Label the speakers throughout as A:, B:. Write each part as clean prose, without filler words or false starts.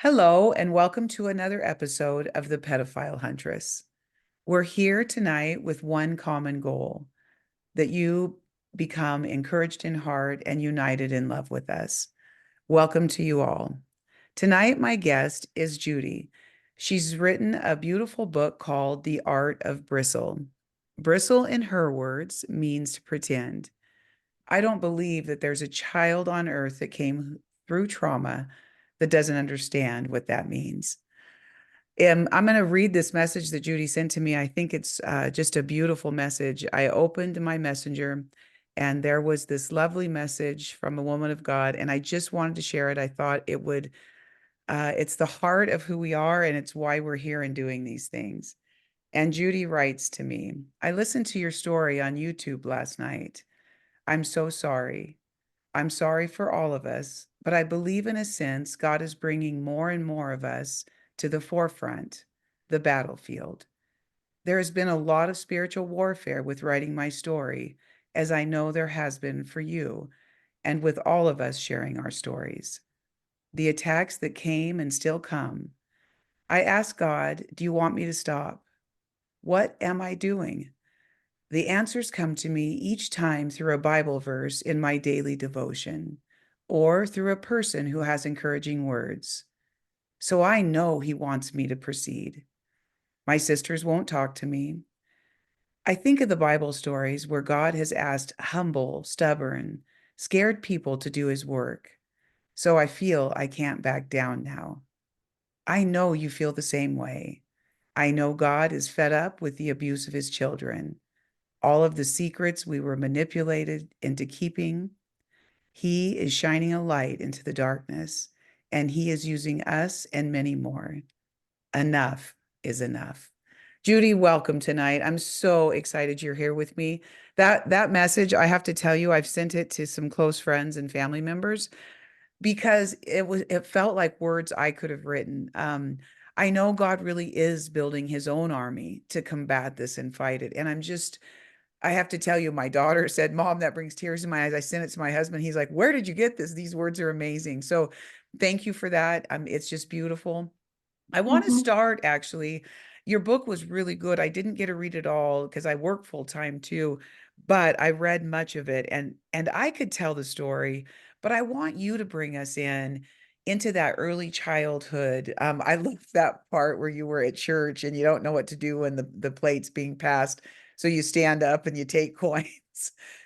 A: Hello, and welcome to another episode of the Pedophile Huntress. We're here tonight with one common goal that you become encouraged in heart and united in love with us. Welcome to you all. Tonight, my guest is Judy. She's written a beautiful book called The Art of Bristle. Bristle, in her words, means to pretend. I don't believe that there's a child on earth that came through trauma that doesn't understand what that means. I'm going to read this message that Judy sent to me. I think it's just a beautiful message. I opened my messenger and there was this lovely message from a woman of God, and I just wanted to share it. I thought it's the heart of who we are, and it's why we're here and doing these things. And Judy writes to me, I listened to your story on YouTube last night. I'm so sorry. I'm sorry for all of us, but I believe in a sense God is bringing more and more of us to the forefront, the battlefield. There has been a lot of spiritual warfare with writing my story, as I know there has been for you, and with all of us sharing our stories. The attacks that came and still come. I ask God, do you want me to stop? What am I doing? The answers come to me each time through a Bible verse in my daily devotion or through a person who has encouraging words. So I know He wants me to proceed. My sisters won't talk to me. I think of the Bible stories where God has asked humble, stubborn, scared people to do His work. So I feel I can't back down now. I know you feel the same way. I know God is fed up with the abuse of His children. All of the secrets we were manipulated into keeping. He is shining a light into the darkness, and He is using us and many more. Enough is enough. Judy, welcome tonight. I'm so excited you're here with me. That message, I have to tell you, I've sent it to some close friends and family members because it felt like words I could have written. I know God really is building His own army to combat this and fight it, and I have to tell you, my daughter said, Mom, that brings tears to my eyes. I sent it to my husband. He's like, where did you get this? These words are amazing. So thank you for that. It's just beautiful. I want to
B: hmm
A: start actually. Your book was really good. I didn't get to read it all because I work full time too, but I read much of it, and I could tell the story, but I want you to bring us into that early childhood. I love that part where you were at church and you don't know what to do when the plate's being passed. So you stand up and you take coins.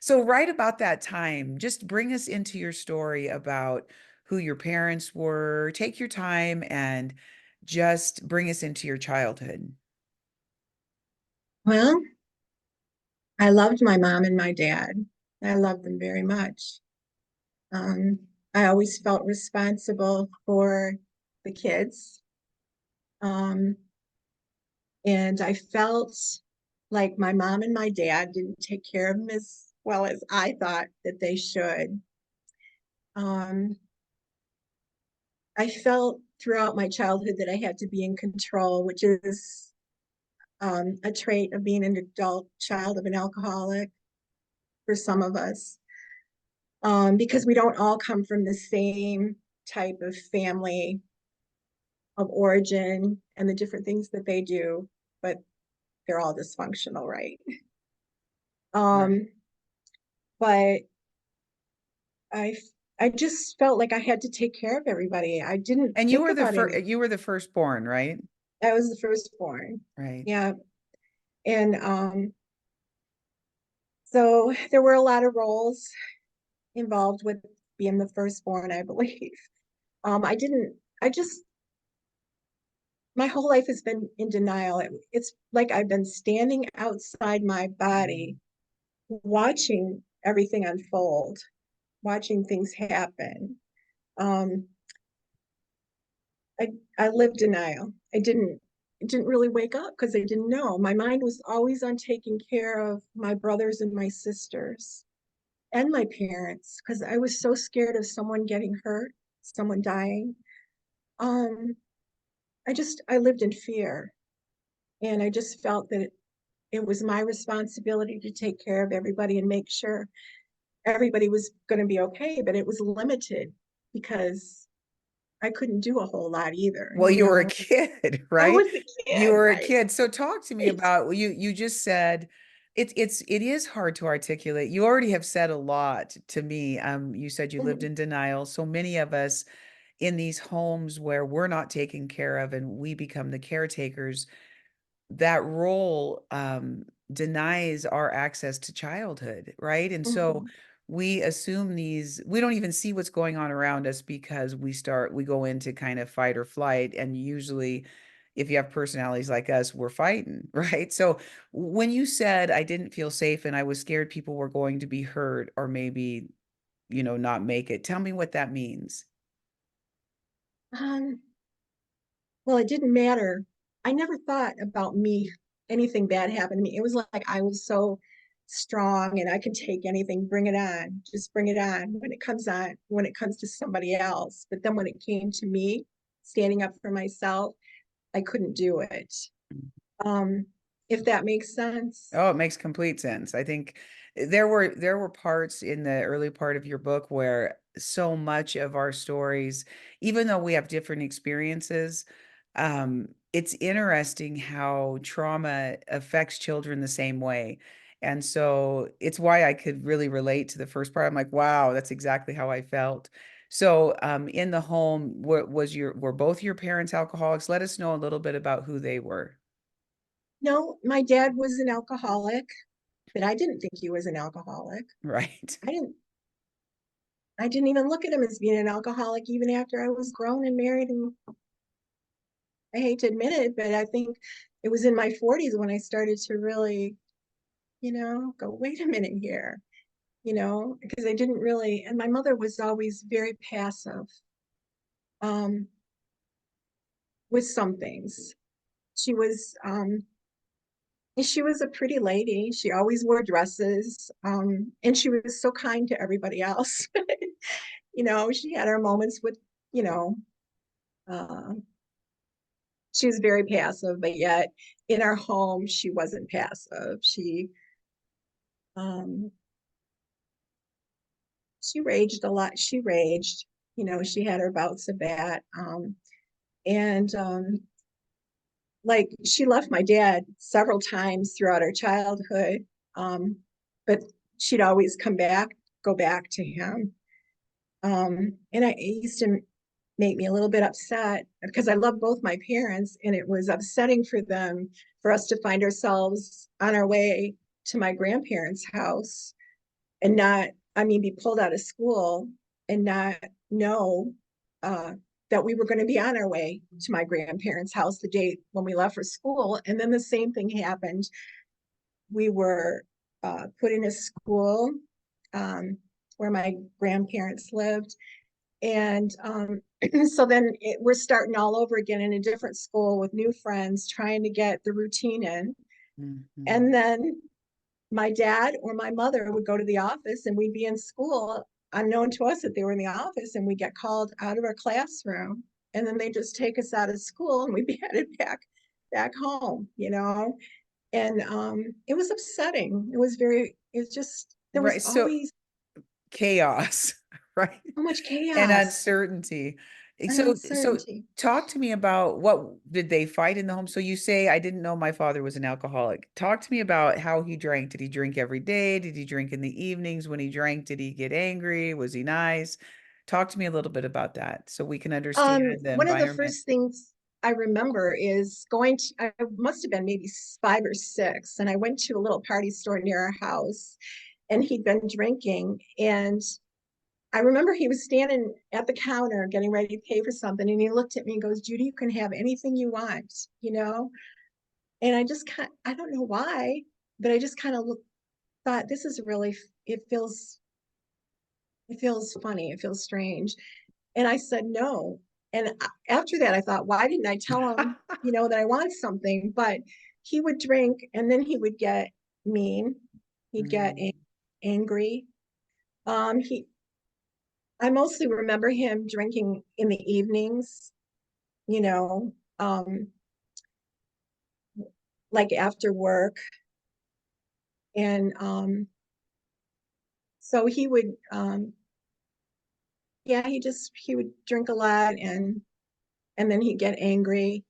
A: So right about that time, just bring us into your story about who your parents were. Take your time and just bring us into your childhood.
B: Well, I loved my mom and my dad. I loved them very much. Um, I always felt responsible for the kids. Um, and I felt like my mom and my dad didn't take care of them as well as I thought that they should. Um, I felt throughout my childhood that I had to be in control, which is a trait of being an adult child of an alcoholic for some of us. Because we don't all come from the same type of family of origin and the different things that they do, but they're all dysfunctional, right?
A: Right.
B: Um, but I I just felt like I had to take care of everybody. I didn't
A: And
B: think about any.
A: you were the firstborn, right?
B: I was the firstborn.
A: Right.
B: Yeah. And so there were a lot of roles involved with being the firstborn, I believe. I didn't, I just my whole life has been in denial. It's like I've been standing outside my body, watching everything unfold, watching things happen. Um, I I lived denial. I didn't really wake up because I didn't know. My mind was always on taking care of my brothers and my sisters and my parents because I was so scared of someone getting hurt, someone dying. Um, I lived in fear, and I just felt that it was my responsibility to take care of everybody and make sure everybody was going to be okay, but it was limited because I couldn't do a whole lot either,
A: Well, you were a kid,
B: I
A: right?
B: was a
A: You
B: kid,
A: were a
B: right?
A: kid. So talk to me about you just said it is hard to articulate. You already have said a lot to me. You said you lived
B: Mhm,
A: in denial. So many of us in these homes where we're not taken care of and we become the caretakers, that role denies our access to childhood, right? And so
B: mhm,
A: we assume we don't even see what's going on around us because we go into kind of fight or flight. And usually, if you have personalities like us, we're fighting, right? So when you said, I didn't feel safe and I was scared people were going to be hurt or maybe, not make it, tell me what that means.
B: um, well, it didn't matter. I never thought about me, anything bad happened to me. It was like I was so strong and I could take anything, bring it on, just bring it on, when it comes to somebody else. But then when it came to me, standing up for myself, I couldn't do it. Um, if that makes sense.
A: Oh, it makes complete sense. I think there were parts in the early part of your book where so much of our stories, even though we have different experiences, it's interesting how trauma affects children the same way. And so it's why I could really relate to the first part. I'm like, wow, that's exactly how I felt. So, in the home, were both your parents alcoholics? Let us know a little bit about who they were.
B: No, my dad was an alcoholic, but I didn't think he was an alcoholic.
A: Right.
B: I didn't I didn't even look at him as being an alcoholic even after I was grown and married. And I hate to admit it, but I think it was in my 40s when I started to really, go, wait a minute here, because I didn't really, and my mother was always very passive um, with some things. She was, she was a pretty lady. She always wore dresses, and she was so kind to everybody else. She had her moments with, you know, uh, she was very passive, but yet in our home, she wasn't passive. Um, she raged a lot. She raged, she had her bouts of that. And like she left my dad several times throughout her childhood. Um, but she'd always go back to him. And it used to make me a little bit upset because I love both my parents, and it was upsetting for them for us to find ourselves on our way to my grandparents' house and not, I mean, be pulled out of school and not know uh, that we were going to be on our way to my grandparents' house the day when we left for school. And then the same thing happened. We were put in a school um, where my grandparents lived, and so then we're starting all over again in a different school with new friends, trying to get the routine in.
A: Mhm.
B: And then my dad or my mother would go to the office and we'd be in school, unknown to us that they were in the office, and we'd get called out of our classroom. And then they just take us out of school and we'd be headed back home. And it was upsetting. It was just, there was
A: Right. So
B: always
A: chaos, right?
B: so much
A: And
B: chaos
A: uncertainty.
B: and
A: So
B: uncertainty.
A: talk to me about what did they fight in the home? So you say, I didn't know my father was an alcoholic. Talk to me about how he drank. Did he drink every day? Did he drink in the evenings? When he drank, did he get angry? Was he nice? Talk to me a little bit about that so we can understand the
B: One of the
A: environment.
B: first things I remember is I must have been maybe 5 or 6, and I went to a little party store near our house, and he'd been drinking. And I remember he was standing at the counter getting ready to pay for something, and he looked at me and goes, Judy, you can have anything you want. And I don't know why, but I just kind of thought, this is really, it feels, it feels funny. It feels strange. And I said no. And after that, I thought, why didn't I tell him, that I want something? But he would drink and then he would get mean. He'd get
A: Mm,
B: angry. He, I mostly remember him drinking in the evenings, you know, um, like after work. And so yeah, he would drink a lot and then he'd get angry.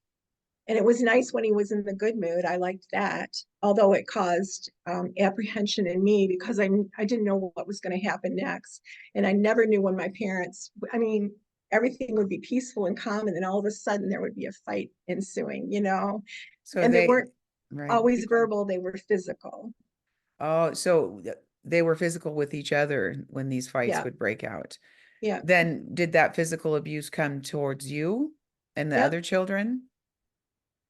B: And it was nice when he was in the good mood. I liked that, although it caused apprehension in me because I didn't know what was going to happen next. And I never knew when my parents, I mean, everything would be peaceful and calm. And then all of a sudden there would be a fight ensuing, you know,
A: So
B: and they
A: they,
B: weren't
A: right.
B: always
A: Keep going.
B: verbal, they were physical.
A: Oh, so they were physical with each other when these fights
B: Yeah.
A: would break out.
B: Yeah.
A: Then did that physical abuse come towards you and the
B: Yep.
A: other children?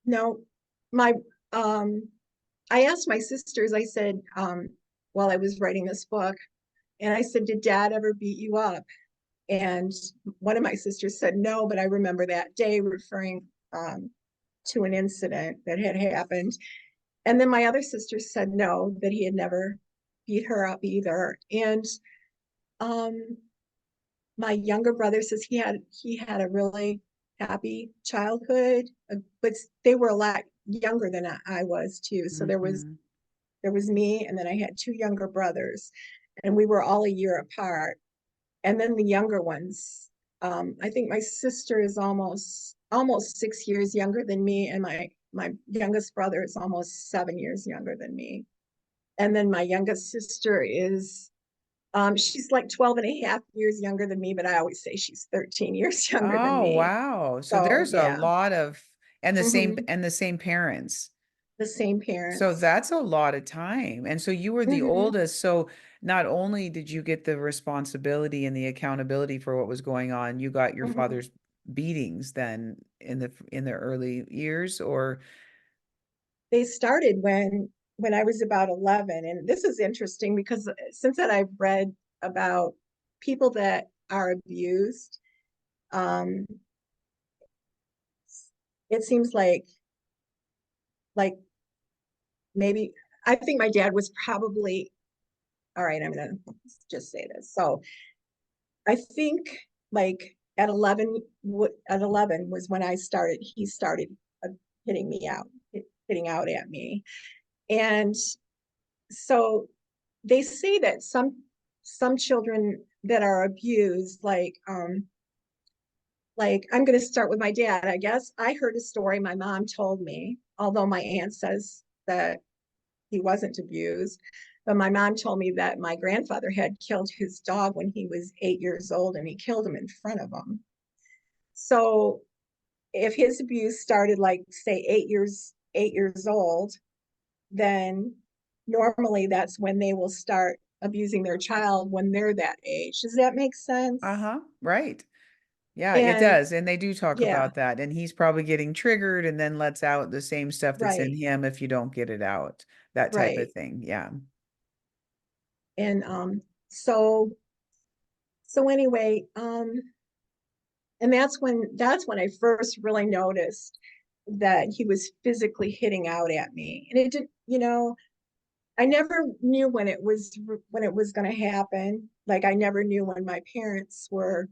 B: No, my, um, I asked my sisters, I said, while I was writing this book, and I said, did dad ever beat you up? And one of my sisters said no, but I remember that day referring to an incident that had happened. And then my other sister said no, that he had never beat her up either. And um, my younger brother says he had a really happy childhood, but they were a lot younger than I was too. So
A: Hmm.
B: there was me, and then I had two younger brothers, and we were all a year apart. And then the younger ones, I think my sister is almost 6 years younger than me, and my youngest brother is almost 7 years younger than me. And then my youngest sister is she's like 12 and a half years younger than me, but I always say she's 13 years younger than
A: Oh,
B: me.
A: wow. So
B: So
A: there's a
B: yeah.
A: lot of,
B: Hmm.
A: and the same parents.
B: The same
A: So
B: parents.
A: that's a lot of time. And so you were the
B: Hmm.
A: oldest. So not only did you get the responsibility and the accountability for what was going on, you got your
B: Hmm.
A: father's beatings then in the early years, or
B: They started when I was about 11, and this is interesting because since that I've read about people that are abused. Um, it seems like maybe I think my dad was probably all right. I'm gonna just say this. So I think like at 11 was when he started uh, hitting me out, hitting out at me. And so they say that some children that are abused, like I'm going to start with my dad. I guess I heard a story my mom told me, although my aunt says that he wasn't abused. But my mom told me that my grandfather had killed his dog when he was 8 years old, and he killed him in front of him. So if his abuse started like say 8 years old, then normally that's when they will start abusing their child when they're that age. Does that make sense?
A: uh-huh, right. Yeah, it
B: And
A: does. And they do talk
B: yeah,
A: about that. And he's probably getting triggered and then lets out the same stuff that's in
B: right,
A: him if you don't get it out, that type of
B: right.
A: thing. Yeah.
B: And so so anyway, and that's when I first really noticed that he was physically hitting out at me. And it didn't, you know, I never knew when it was going to happen. Like I never knew when my parents were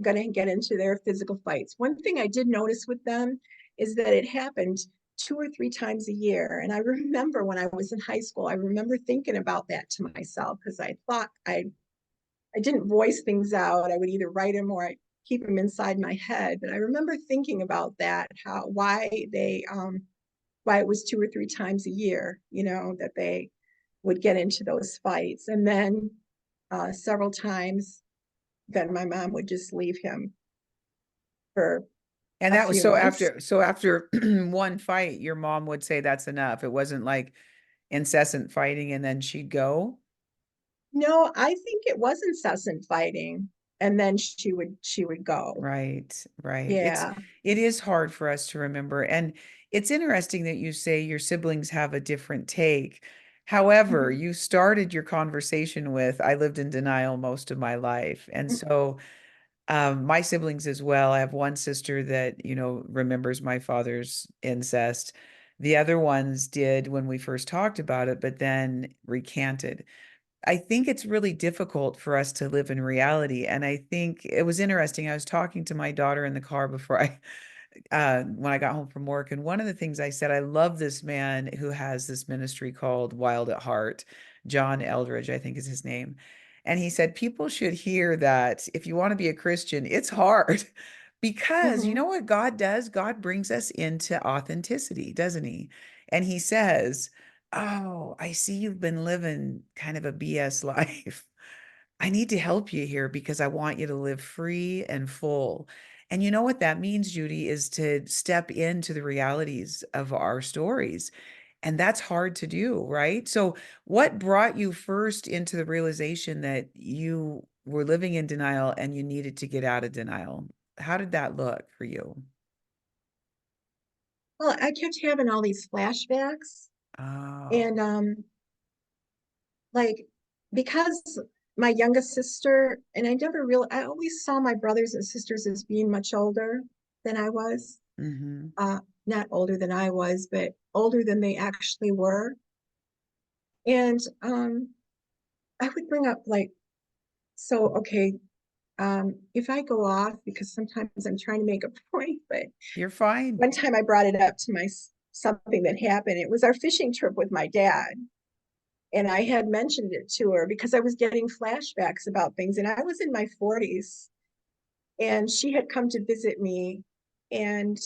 B: going to get into their physical fights. One thing I did notice with them is that it happened 2 or 3 times a year. And I remember when I was in high school, I remember thinking about that to myself because I thought I didn't voice things out. I would either write them or I keep them inside my head. But I remember thinking about that, how why it was 2 or 3 times a year, you know, that they would get into those fights. And then several times then my mom would just leave him for
A: And
B: a
A: that was
B: few months.
A: so after one fight, your mom would say that's enough. It wasn't like incessant fighting and then she'd go.
B: No, I think it was incessant fighting. And then she would go.
A: Right, right.
B: Yeah.
A: It is hard for us to remember. And it's interesting that you say your siblings have a different take. However,
B: Mhm.
A: you started your conversation with, I lived in denial most of my life. And so my siblings as well. I have one sister that, remembers my father's incest. The other ones did when we first talked about it, but then recanted. I think it's really difficult for us to live in reality. And I think it was interesting. I was talking to my daughter in the car before when I got home from work. And one of the things I said, I love this man who has this ministry called Wild at Heart. John Eldridge, I think is his name. And he said, people should hear that if you want to be a Christian, it's hard because you
B: Hmm.
A: know what God does? God brings us into authenticity, doesn't he? And he says, oh, I see you've been living kind of a BS life. I need to help you here because I want you to live free and full. And you know what that means, Judy, is to step into the realities of our stories. And that's hard to do, right? So, what brought you first into the realization that you were living in denial and you needed to get out of denial? How did that look for you?
B: Well, I kept having all these flashbacks,
A: Oh,
B: and like because my youngest sister, and I always saw my brothers and sisters as being much older than I was.
A: hmm.
B: Not older than I was, but older than they actually were. And I would bring up like, so okay, if I go off, because sometimes I'm trying to make a point, but
A: You're fine.
B: one time I brought it up to my something that happened. It was our fishing trip with my dad. And I had mentioned it to her because I was getting flashbacks about things. And I was in my 40s, and she had come to visit me. And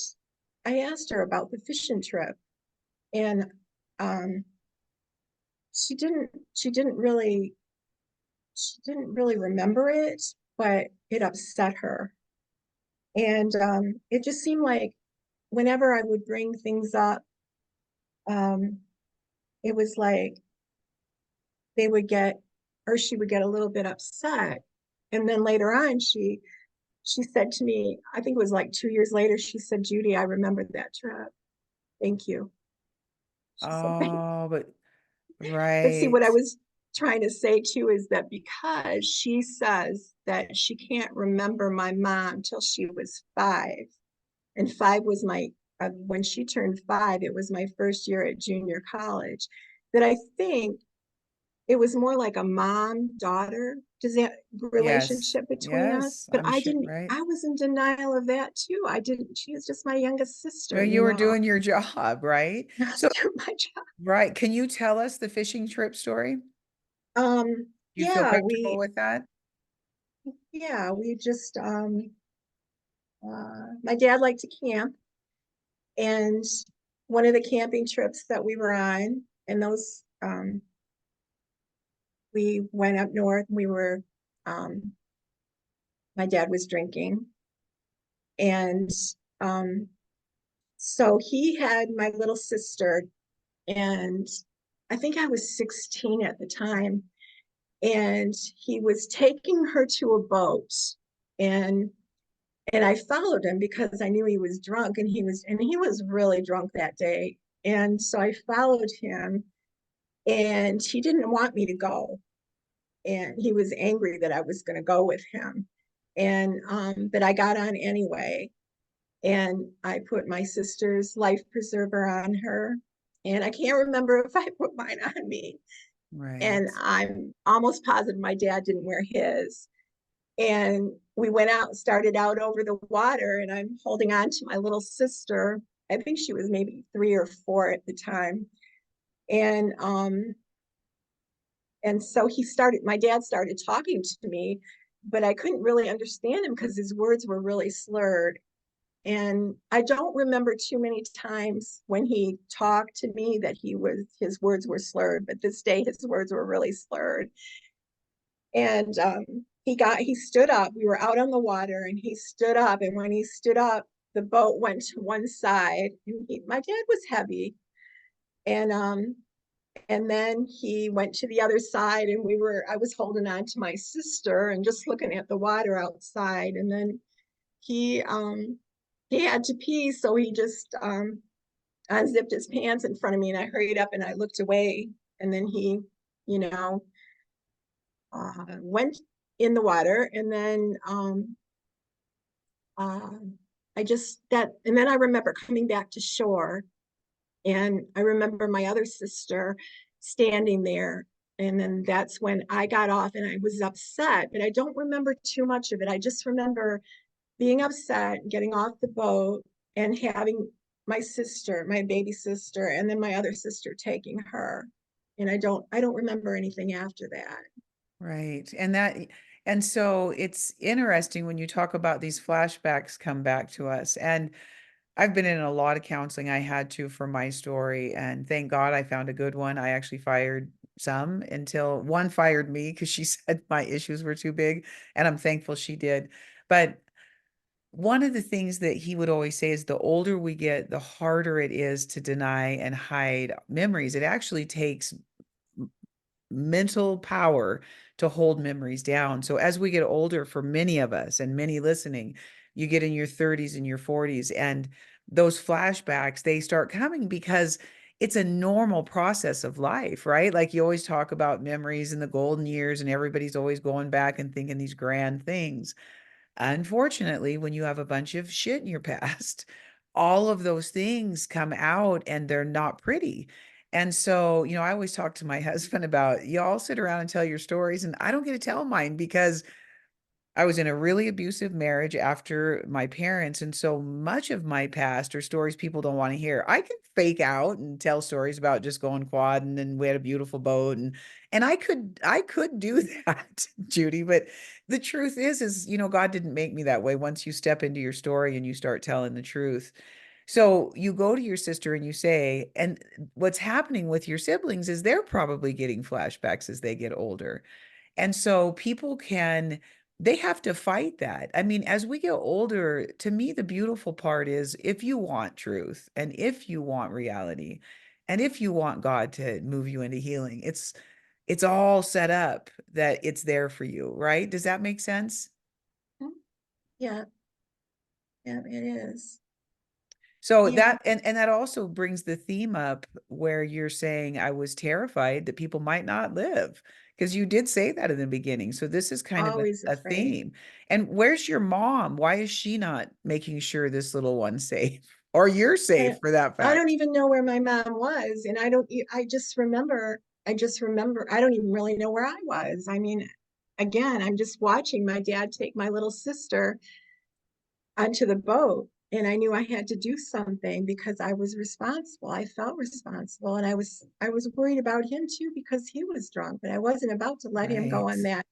B: I asked her about the fishing trip. And um, she didn't really remember it, but it upset her. And it just seemed like whenever I would bring things up, um, it was like they would get, or she would get a little bit upset. And then later on, she said to me, I think it was like 2 years later, she said, Judy, I remember that trip. Thank you. She said, thank you.
A: Oh, but
B: But see,
A: right.
B: what I was trying to say too is that because she says that she can't remember my mom till she was 5, and 5 was when she turned 5, it was my first year at junior college, that I think it was more like a mom daughter
A: Yes.
B: relationship between us.
A: Yes,
B: But
A: I'm sure, right?
B: I was in denial of that too. I didn't, she was just my youngest
A: Well,
B: sister,
A: you were doing your job, right?
B: I was
A: So,
B: doing my job.
A: right. Can you tell us the fishing trip story? Do you feel
B: Yeah,
A: comfortable with that?
B: we just, my dad liked to camp, and one of the camping trips that we were on, and we went up north. Um, my dad was drinking, and um, so he had my little sister, and I think I was 16 at the time, and he was taking her to a boat, and I followed him because I knew he was drunk, and he was really drunk that day. And so I followed him, and he didn't want me to go. And he was angry that I was going to go with him. And but I got on anyway. And I put my sister's life preserver on her. And I can't remember if I put mine on me.
A: Right.
B: And I'm almost positive my dad didn't wear his. And we went out and started out over the water, and I'm holding on to my little sister. I think she was maybe 3 or 4 at the time. And so my dad started talking to me, but I couldn't really understand him because his words were really slurred. And I don't remember too many times when he talked to me that his words were slurred, but this day his words were really slurred. And he stood up. We were out on the water, and he stood up. And when he stood up, the boat went to one side. And my dad was heavy, and then he went to the other side, and I was holding on to my sister and just looking at the water outside. And then he um he had to pee, so he just unzipped his pants in front of me, and I hurried up and I looked away. And then he, you know, went in the water. And then uh, and then I remember coming back to shore, and I remember my other sister standing there. And then that's when I got off, and I was upset, but I don't remember too much of it. I just remember being upset, getting off the boat, and having my baby sister, and then my other sister taking her. And I don't remember anything after that.
A: Right. And so it's interesting when you talk about these flashbacks come back to us. And I've been in a lot of counseling. I had to for my story, and thank God I found a good one. I actually fired some until one fired me because she said my issues were too big, and I'm thankful she did. But one of the things that he would always say is the older we get, the harder it is to deny and hide memories. It actually takes mental power to hold memories down. So as we get older, for many of us and many listening, you get in your 30s and your 40s, and those flashbacks, they start coming because it's a normal process of life, right? Like you always talk about memories in the golden years, and everybody's always going back and thinking these grand things. Unfortunately, when you have a bunch of shit in your past, all of those things come out and they're not pretty. And so, I always talk to my husband about, y'all sit around and tell your stories, and I don't get to tell mine because I was in a really abusive marriage after my parents, and so much of my past are stories people don't want to hear. I can fake out and tell stories about just going quadding and we had a beautiful boat, and I could do that, Judy, but the truth is, God didn't make me that way once you step into your story and you start telling the truth. So you go to your sister and you say, and what's happening with your siblings is they're probably getting flashbacks as they get older. And so they have to fight that. I mean, as we get older, to me, the beautiful part is if you want truth and if you want reality and if you want God to move you into healing, it's all set up that it's there for you, right? Does that make sense?
B: Mhm. Yeah, yeah, it is.
A: So
B: And
A: and that also brings the theme up where you're saying I was terrified that people might not live, because you did say that in the beginning. So this is kind of
B: always
A: a
B: afraid.
A: theme. And where's your mom? Why is she not making sure this little one's safe or you're safe
B: And
A: for that
B: I don't
A: fact?
B: even know where my mom was. And I just remember, I don't even really know where I was. I mean, again, I'm just watching my dad take my little sister onto the boat. And I knew I had to do something because I was responsible. I felt responsible. And I was worried about him too because he was drunk, but I wasn't about to let him go
A: Right.
B: on that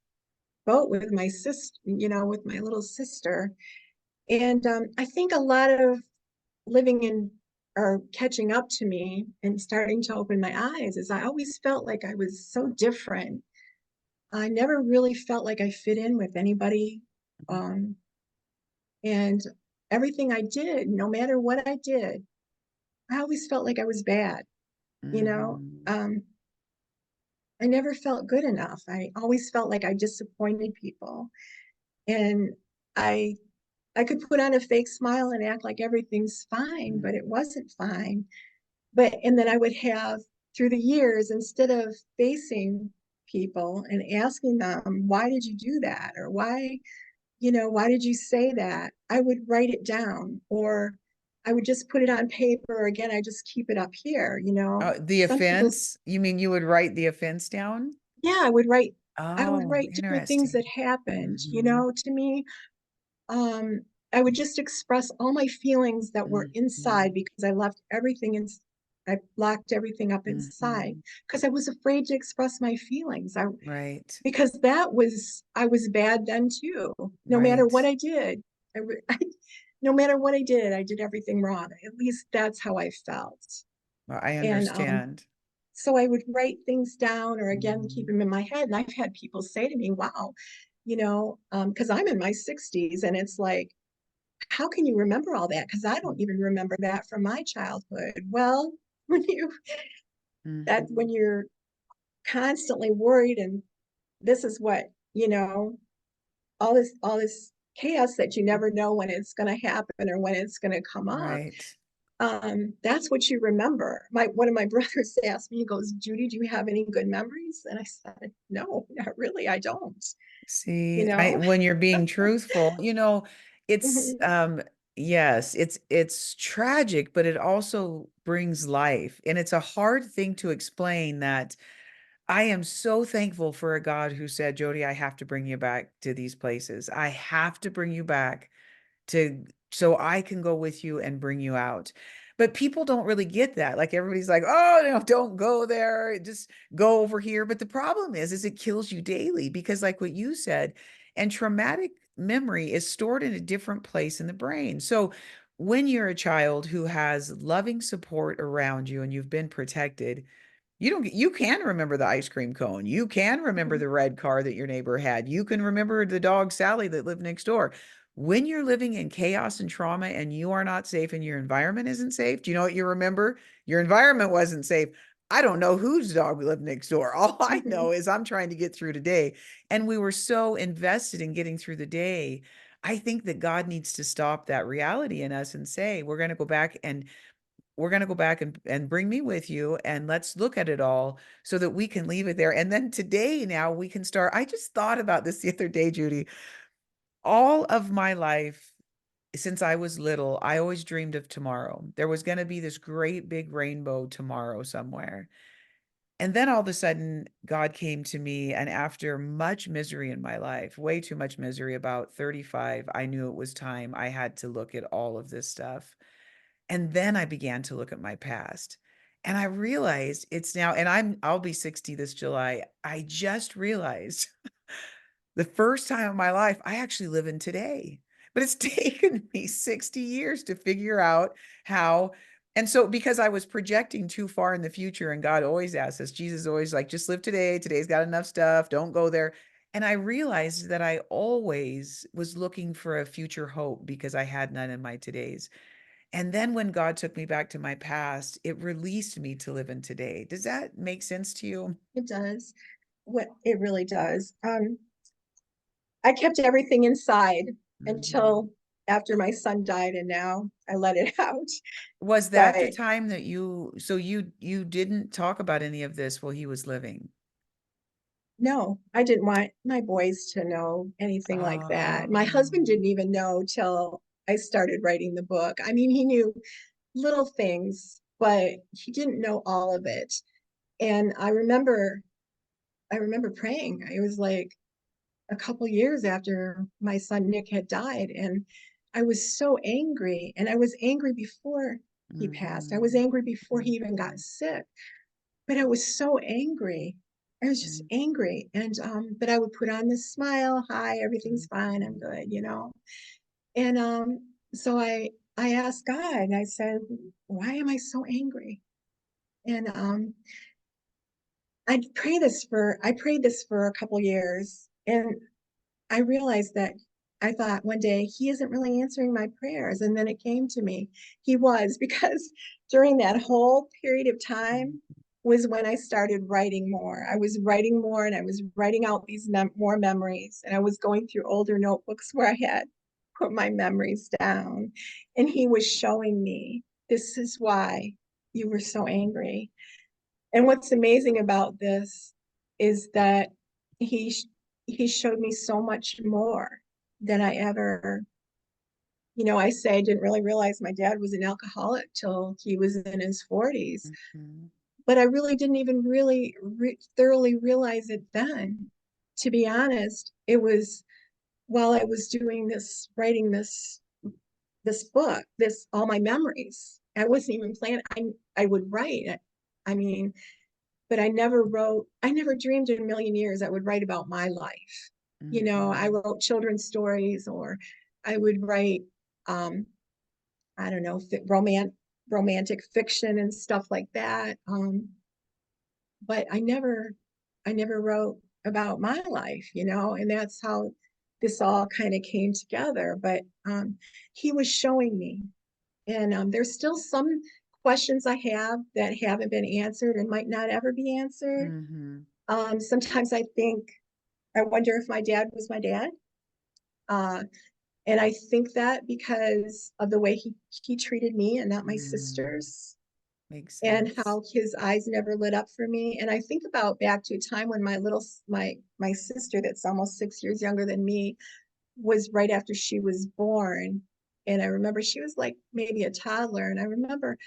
B: boat with my sister, with my little sister. And I think a lot of living in or catching up to me and starting to open my eyes is I always felt like I was so different. I never really felt like I fit in with anybody. Um, and everything I did, no matter what I did, I always felt like I was bad. You know,
A: Mhm.
B: um, I never felt good enough. I always felt like I disappointed people. And I I could put on a fake smile and act like everything's fine, but it wasn't fine. And then I would have through the years, instead of facing people and asking them, why did you do that? Or why did you say that? I would write it down, or I would just put it on paper. Or again, I just keep it up here.
A: The
B: Some people,
A: offense, you mean you would write the offense down?
B: yeah, I would
A: Oh,
B: write different things
A: interesting.
B: that happened,
A: Hmm.
B: to me. um, I would just express all my feelings that were inside
A: Hmm.
B: because I locked everything up inside
A: Hmm.
B: because I was afraid to express my feelings.
A: Right.
B: Because I was bad then too. No matter
A: Right.
B: what I did, no matter what I did everything wrong. At least that's how I felt.
A: Well, I
B: And
A: understand.
B: so I would write things down or again keep
A: Mhm.
B: them in my head. And I've had people say to me, wow, because I'm in my 60s and it's like, how can you remember all that? Because I don't even remember that from my childhood. Well, when you when
A: Mhm.
B: you're constantly worried and this is what, you know, all this chaos that you never know when it's going to happen or when it's going to come up.
A: Right.
B: That's what you remember. My One of my brothers asked me, he goes, Judy, do you have any good memories? And I said, no, not really. I don't, you
A: See, I
B: know.
A: when you're being truthful, it's
B: Mhm.
A: yes, it's tragic, but it also brings life. And it's a hard thing to explain that I am so thankful for a God who said, Jody, I have to bring you back to these places. I have to bring you back to so I can go with you and bring you out. But people don't really get that. Like everybody's like, oh, no, don't go there. Just go over here. But the problem is it kills you daily because, like what you said, and traumatic memory is stored in a different place in the brain. So when you're a child who has loving support around you and you've been protected, you can remember the ice cream cone. You can remember
B: Mhm.
A: the red car that your neighbor had. You can remember the dog Sally that lived next door. When you're living in chaos and trauma and you are not safe and your environment isn't safe, do you know what you remember? Your environment wasn't safe. I don't know whose dog lived next door. All I know
B: Mhm.
A: is I'm trying to get through today. And we were so invested in getting through the day. I think that God needs to stop that reality in us and say, we're going to go back and bring me with you and let's look at it all so that we can leave it there. And then today, now we can start. I just thought about this the other day, Judy. All of my life, since I was little, I always dreamed of tomorrow. There was going to be this great big rainbow tomorrow somewhere. And then all of a sudden, God came to me. And after much misery in my life, way too much misery, about 35, I knew it was time. I had to look at all of this stuff. And then I began to look at my past. And I realized it's now, and I'll be 60 this July. I just realized the first time in my life I actually live in today. But it's taken me 60 years to figure out how. And so because I was projecting too far in the future, and God always asks us, Jesus always like, just live today. Today's got enough stuff. Don't go there. And I realized that I always was looking for a future hope because I had none in my todays. And then when God took me back to my past, it released me to live in today. Does that make sense to you?
B: It does. What it really does. I kept everything inside
A: Mhm.
B: until after my son died, and now I let it out.
A: Was that the
B: But
A: time that you didn't talk about any of this while he was living?
B: no, I didn't want my boys to know anything like that. My husband
A: Oh.
B: didn't even know till I started writing the book. I mean, he knew little things, but he didn't know all of it. And I remember praying. It was like a couple years after my son Nick had died, and I was so angry. And I was angry before he passed. I was
A: Mhm.
B: angry before he even got
A: Mhm.
B: sick, but I was so angry. I was just
A: Mhm.
B: angry. And but I would put on this smile, hi, everything's fine, I'm
A: Mhm.
B: good. And so I asked God, and I said, why am I so angry? And I prayed this for a couple years, and I realized that I thought one day he isn't really answering my prayers. And then it came to me. He was, because during that whole period of time was when I started writing more. I was writing more, and I was writing out these more memories. And I was going through older notebooks where I had put my memories down. And he was showing me, this is why you were so angry. And what's amazing about this is that he he showed me so much more than I ever, I say I didn't really realize my dad was an alcoholic till he was in his 40s,
A: Mhm.
B: but I really didn't even really thoroughly realize it then. To be honest, it was while I was doing this, writing this book, this all my memories. I wasn't even planning. I would write it. I mean, but I never dreamed in a million years I would write about my life. I
A: Mhm.
B: wrote children's stories, or I would write, um, I don't know, romantic fiction and stuff like that. But I never wrote about my life, and that's how this all kind of came together. But he was showing me, and there's still some questions I have that haven't been answered and might not ever be answered.
A: Mhm.
B: Sometimes I wonder if my dad was my dad. Uh, and I think that because of the way he treated me and not my
A: Mm.
B: sisters,
A: Makes
B: and
A: sense.
B: how his eyes never lit up for me. And I think about back to a time when my sister, that's almost 6 years younger than me, was right after she was born. And I remember she was like maybe a toddler. And I remember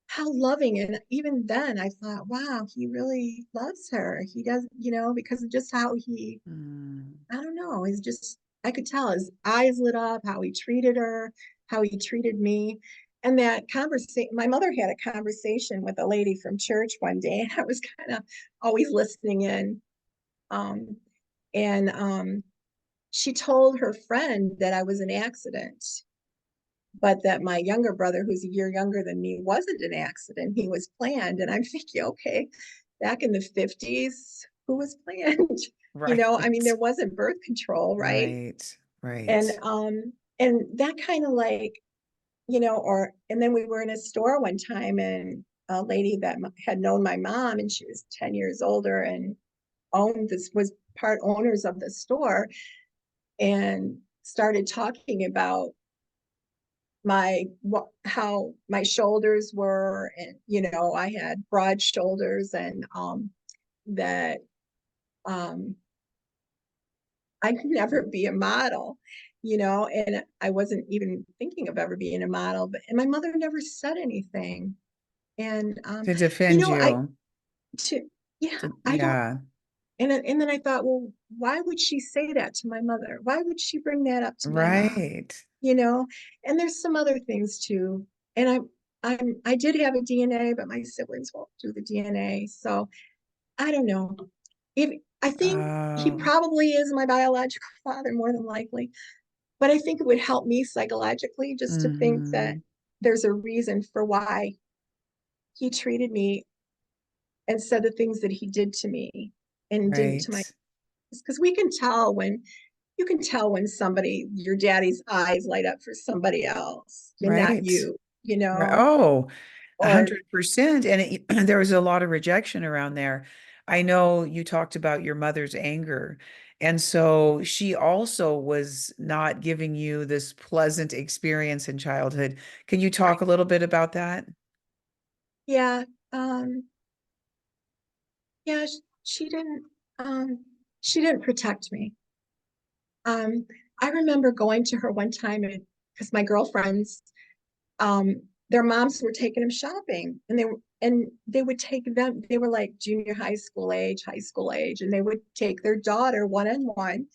B: how loving. And even then I thought, wow, he really loves her. He does, because of just how
A: Mm.
B: I don't know, he's just, I could tell his eyes lit up, how he treated her, how he treated me. and that conversation, my mother had a conversation with a lady from church one day, and I was kind of always listening in. Um, and she told her friend that I was an accident, but that my younger brother, who's a year younger than me, wasn't an accident. He was planned. And I'm thinking, okay, back in the 50s, who was planned?
A: Right.
B: I mean, there wasn't birth control, right?
A: Right.
B: And
A: Right.
B: that kind of like, and then we were in a store one time, and a lady that had known my mom, and she was 10 years older and was part owners of the store, and started talking about how my shoulders were, and I had broad shoulders, and that um I could never be a model, and I wasn't even thinking of ever being a model, and my mother never said anything. And
A: To defend
B: I
A: you.
B: to yeah, I don't.
A: Yeah.
B: And then I thought, well, why would she say that to my mother? Why would she bring that up to my mom?
A: Right.
B: you know and there's some other things too. And I did have a DNA, but my siblings won't do the DNA, so I don't know. If I think he
A: Oh.
B: probably is my biological father, more than likely, but I think it would help me psychologically just to think that
A: Hmm.
B: there's a reason for why he treated me and said the things that he did to me and didn't to my,
A: Right.
B: because we can tell when you can tell when your daddy's eyes light up for somebody else and not
A: Right.
B: you,
A: Right. Oh, a
B: or
A: 100%. And there was a lot of rejection around there. I know you talked about your mother's anger. And so she also was not giving you this pleasant experience in childhood. Can you talk
B: right.
A: a little bit about that?
B: Yeah. Um, yeah, um, she didn't protect me. Um, I remember going to her one time because my girlfriends, their moms were taking them shopping, and they would take them, they were like junior high school age, and they would take their daughter one-on-one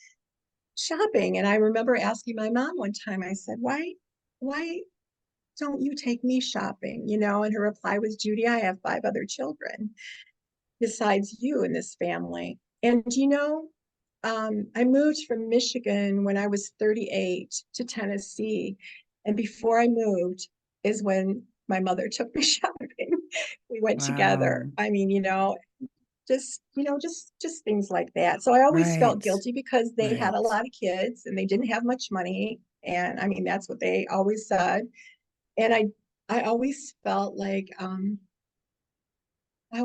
B: shopping. And I remember asking my mom one time, I said, why don't you take me shopping? And her reply was, Judy, I have 5 other children besides you in this family. And I moved from Michigan when I was 38 to Tennessee. And before I moved is when my mother took me shopping. We went together.
A: Wow.
B: I mean, just things like that. So I always felt
A: Right.
B: guilty because they had a
A: Right.
B: lot of kids and they didn't have much money. And I mean, that's what they always said. And I always felt like I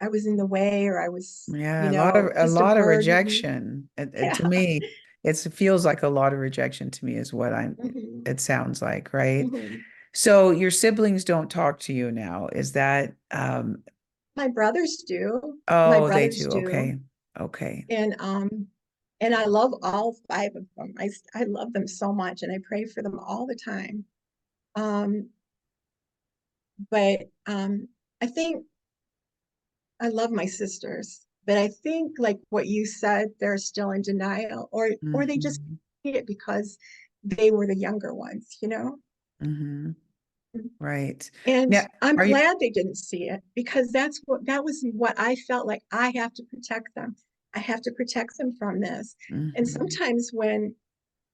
B: was in the way, or I was,
A: Yeah, a
B: just a
A: lot of
B: burden.
A: rejection.
B: Yeah.
A: To me, it feels like a lot of rejection to me is what
B: Hmm.
A: it sounds like, right?
B: Hmm.
A: So your siblings don't talk to you now. Is that
B: My brothers do. My
A: oh, they
B: brothers
A: do.
B: do.
A: Okay. Okay.
B: And I love all 5 of them. I love them so much, and I pray for them all the time. Um, but I think I love my sisters, but I think like what you said, they're still in denial, or they just
A: Hmm.
B: see it because they were the younger ones.
A: Hmm. Right.
B: And
A: Now,
B: I'm
A: are you
B: glad they didn't see it, because that was what I felt like. I have to protect them. I have to protect them from this. And
A: mhm.
B: sometimes when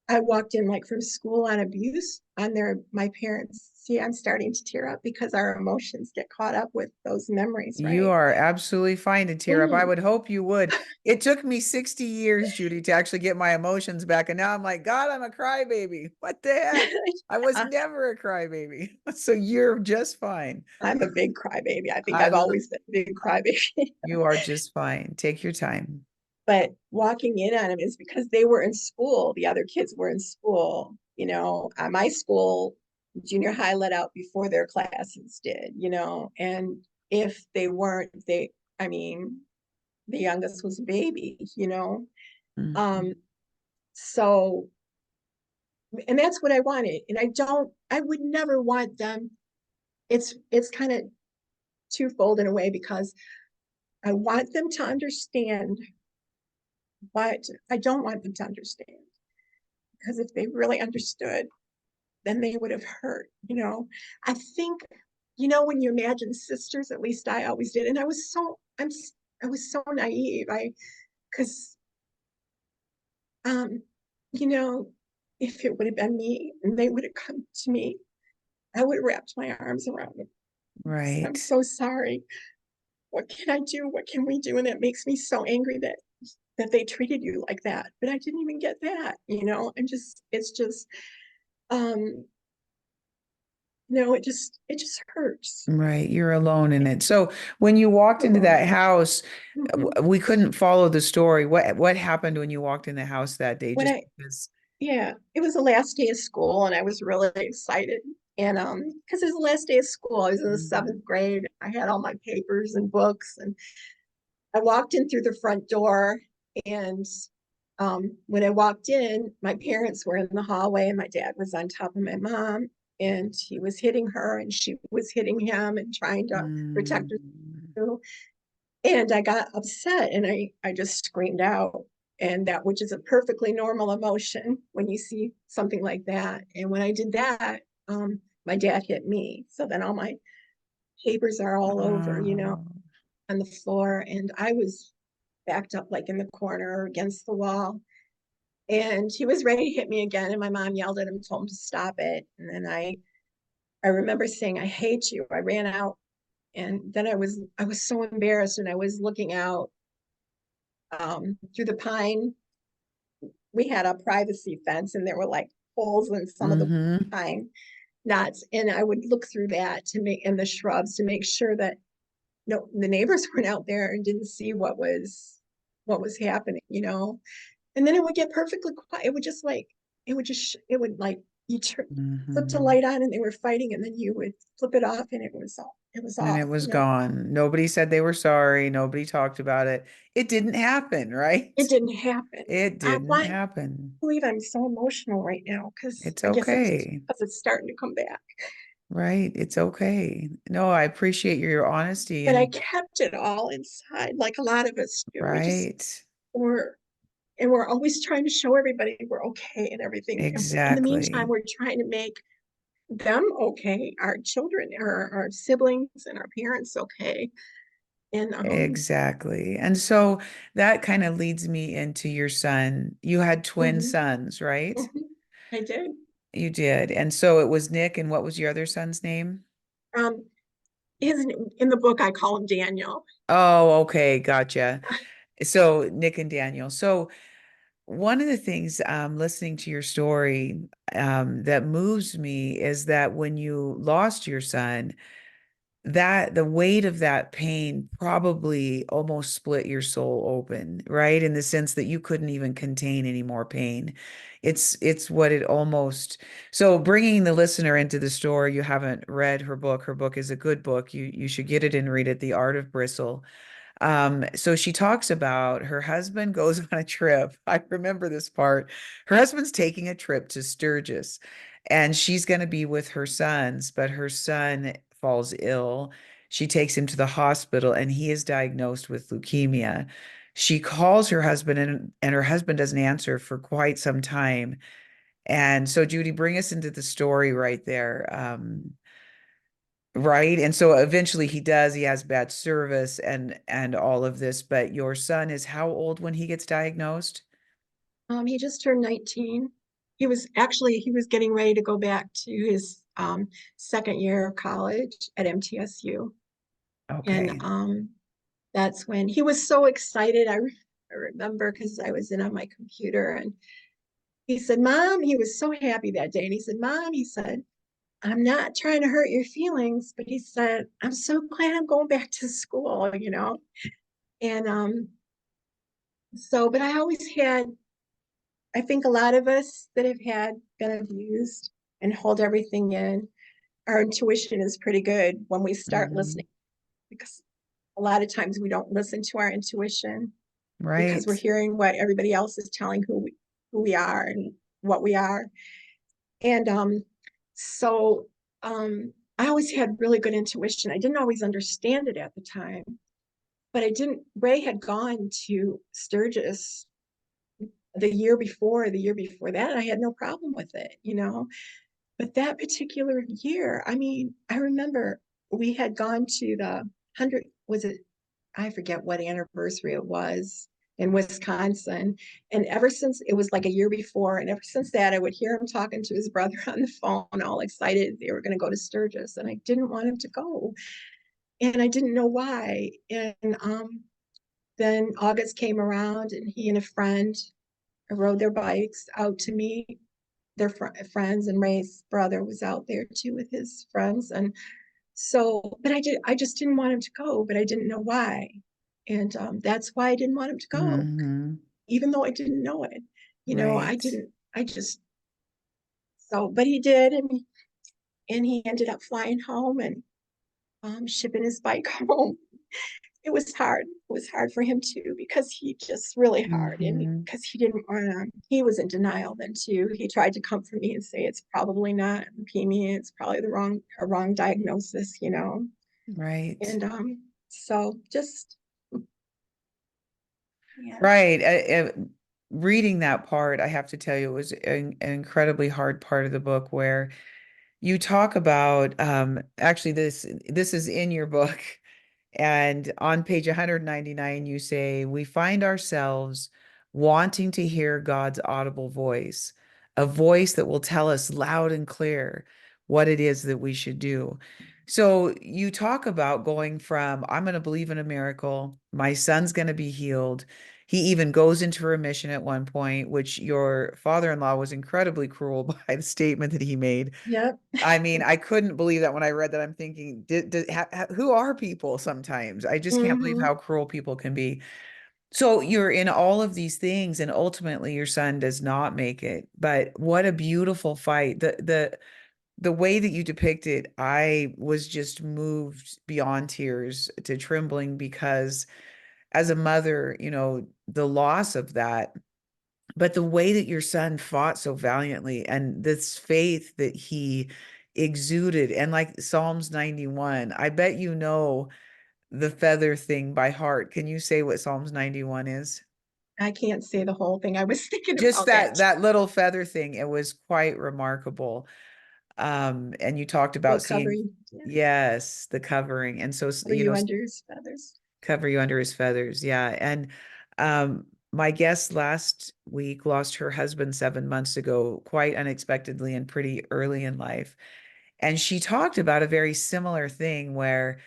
B: I walked in like from school on abuse on my parents, see, I'm starting to tear up because our emotions get caught up with those memories,
A: You
B: right?
A: are absolutely fine to tear up. I
B: Mm.
A: would hope you would. It took me 60 years, Judy, to actually get my emotions back. And now I'm like, God, I'm a crybaby. What the heck? I was
B: Yeah,
A: never a crybaby. So you're just fine.
B: I'm a big crybaby. I think
A: I
B: I've
A: love
B: always been a big crybaby.
A: you are just fine. Take your time.
B: But walking in on them is because they were in school. The other kids were in school. At my school, junior high let out before their classes did. And if they weren't, I mean, the youngest was a baby.
A: Mhm.
B: Um, so, and that's what I wanted. And I would never want them. It's kind of twofold in a way, because I want them to understand, but I don't want them to understand. Because if they really understood, then they would have hurt, I think, when you imagine sisters, at least I always did. And I was so naive. Because, um, you know, if it would have been me and they would have come to me, I would have wrapped my arms around them. Said, I'm
A: Right.
B: so sorry. What can I do? What can we do? And it makes me so angry that they treated you like that. But I didn't even get that, it's just, um, it just hurts.
A: Right. You're alone in it. So when you walked into
B: Alone.
A: that house,
B: Mhm.
A: we couldn't follow the story. What happened when you walked in the house that day?
B: When
A: Just
B: I,
A: because.
B: yeah, it was the last day of school and I was really excited. And because it was the last day of school, I was in the
A: Mhm.
B: seventh grade. I had all my papers and books, and I walked in through the front door. And when I walked in, my parents were in the hallway, and my dad was on top of my mom, and he was hitting her, and she was hitting him and trying to protect her
A: Mm.
B: too. And I got upset and I just screamed out. And that, which is a perfectly normal emotion when you see something like that. And when I did that, my dad hit me. So then all my papers are all over,
A: Oh.
B: on the floor. And I was backed up like in the corner against the wall. And he was ready to hit me again. And my mom yelled at him, told him to stop it. And then I remember saying, I hate you. I ran out. And then I was so embarrassed, and I was looking out through the pine. We had a privacy fence, and there were like holes in some of the
A: Hmm.
B: pine knots. And I would look through that to make in the shrubs to make sure that no the neighbors weren't out there and didn't see what was happening, And then it would get perfectly quiet. It would just like it would like flip the
A: Hmm.
B: light on and they were fighting, and then you would flip it off and it was
A: And it
B: off,
A: was gone. Nobody said they were sorry. Nobody talked about it. It didn't happen, right?
B: It didn't happen.
A: It
B: I
A: didn't
B: why
A: happen.
B: believe I'm so emotional right now because
A: It's
B: I guess it's
A: okay.
B: because it's starting to come back.
A: Right. It's okay. No, I appreciate your honesty
B: But I
A: and
B: kept it all inside, like a lot of us do. We just
A: right.
B: we're and we're always trying to show everybody we're okay and everything. And in the meantime,
A: Exactly.
B: we're trying to make them okay, our children, our siblings, and our parents okay. And
A: Exactly. And so that kind of leads me into your son. You had twin
B: mhm,
A: sons, right?
B: mhm, I did.
A: You did. And so it was Nick, and what was your other son's name?
B: Um, his in the book I call him Daniel.
A: Oh, okay, gotcha. So Nick and Daniel. So one of the things listening to your story that moves me is that when you lost your son, that the weight of that pain probably almost split your soul open, right? In the sense that you couldn't even contain any more pain. It's what it almost. So bringing the listener into the story, you haven't read her book. Her book is a good book. You should get it and read it, The Art of Bristle. So she talks about her husband goes on a trip. I remember this part. Her husband's taking a trip to Sturgis, and she's going to be with her sons, but her son falls ill. She takes him to the hospital, and he is diagnosed with leukemia. She calls her husband, and her husband doesn't answer for quite some time. And so, Judy, bring us into the story right there. Right. And so eventually he does, he has bad service and all of this, but your son is how old when he gets diagnosed?
B: He just turned 19. He was getting ready to go back to his second year of college at MTSU. And
A: Okay.
B: that's when he was so excited. I remember because I was in on my computer, and he said, Mom, he was so happy that day. And he said, Mom, he said, I'm not trying to hurt your feelings, but he said, I'm so glad I'm going back to school. And but I always had, I think a lot of us that have had been abused and hold everything in, our intuition is pretty good when we start
A: Hmm.
B: listening, because a lot of times we don't listen to our intuition because we're
A: Right.
B: hearing what everybody else is telling who we are and what we are. And so I always had really good intuition. I didn't always understand it at the time, but I didn't. Ray had gone to Sturgis the year before that. I had no problem with it. But that particular year, I mean, I remember we had gone to the 100, was it, I forget what anniversary it was in Wisconsin. And ever since, it was like a year before, and ever since that, I would hear him talking to his brother on the phone, all excited they were going to go to Sturgis. And I didn't want him to go. And I didn't know why. And then August came around, and he and a friend rode their bikes out to meet their friends, and Ray's brother was out there too with his friends. And so, but I just didn't want him to go, but I didn't know why. And that's why I didn't want him to go,
A: Mm-hmm.
B: even though I didn't know it. I
A: Right.
B: didn't, I just, so, but he did. And he ended up flying home and shipping his bike home. It was hard. It was hard for him too, because he just really hard. And
A: Mm-hmm.
B: because he didn't want to, he was in denial then too. He tried to comfort me and say, it's probably not leukemia. It's probably a wrong diagnosis.
A: Right.
B: And so just, yeah,
A: Right. Reading that part, I have to tell you, it was an incredibly hard part of the book where you talk about actually this is in your book. And on page 199, you say, we find ourselves wanting to hear God's audible voice, a voice that will tell us loud and clear what it is that we should do. So you talk about going from, I'm going to believe in a miracle, my son's going to be healed. He even goes into remission at one point, which your father-in-law was incredibly cruel by the statement that he made.
B: yep.
A: I mean, I couldn't believe that when I read that. I'm thinking, who are people sometimes? I just can't believe
B: Mm-hmm.
A: how cruel people can be. So you're in all of these things, and ultimately your son does not make it. But what a beautiful fight. The way that you depict it, I was just moved beyond tears to trembling because as a mother, the loss of that, but the way that your son fought so valiantly and this faith that he exuded, and like Psalms 91, I bet you know the feather thing by heart. Can you say what Psalms 91 is?
B: I can't say the whole thing. I was thinking
A: Just
B: about that
A: that little feather thing, it was quite remarkable. And you talked about
B: about
A: seeing,
B: covering, yeah,
A: yes, the covering. And so,
B: cover you under his feathers.
A: cover you under his feathers. Yeah. And my guest last week lost her husband 7 months ago, quite unexpectedly and pretty early in life. And she talked about a very similar thing where,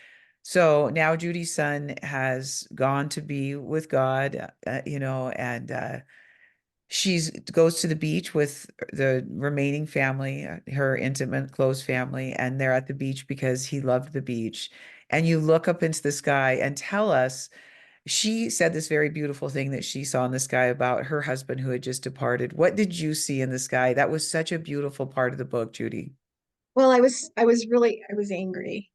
A: so now Judy's son has gone to be with God, and she's goes to the beach with the remaining family, her intimate, close family, and they're at the beach because he loved the beach. And you look up into the sky and tell us, she said this very beautiful thing that she saw in the sky about her husband who had just departed. What did you see in the sky? That was such a beautiful part of the book, Judy.
B: Well, I was angry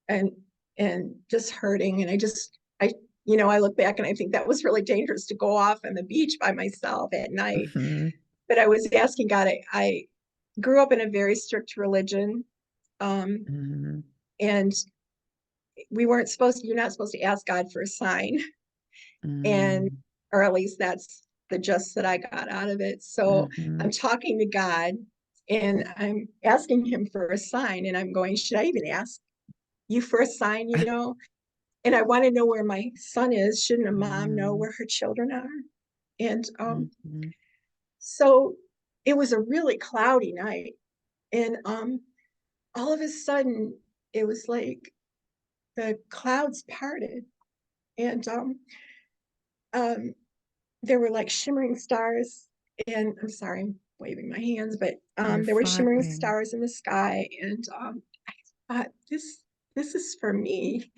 B: and just hurting. And I look back and I think that was really dangerous to go off on the beach by myself at night.
A: Hmm.
B: But I was asking God, I grew up in a very strict religion. Um,
A: Hmm.
B: and you're not supposed to ask God for a sign. And,
A: Hmm.
B: or at least that's the gist that I got out of it. So
A: Hmm.
B: I'm talking to God and I'm asking him for a sign. And I'm going, should I even ask you for a sign, And I want to know where my son is. Shouldn't a mom know
A: Hmm.
B: where her children are? And
A: Hmm.
B: so it was a really cloudy night. And all of a sudden, it was like the clouds parted. And um, there were like shimmering stars. And I'm sorry, I'm waving my hands, but
A: You're
B: there were shimmering
A: fine.
B: stars in the sky. And I thought, this is for me.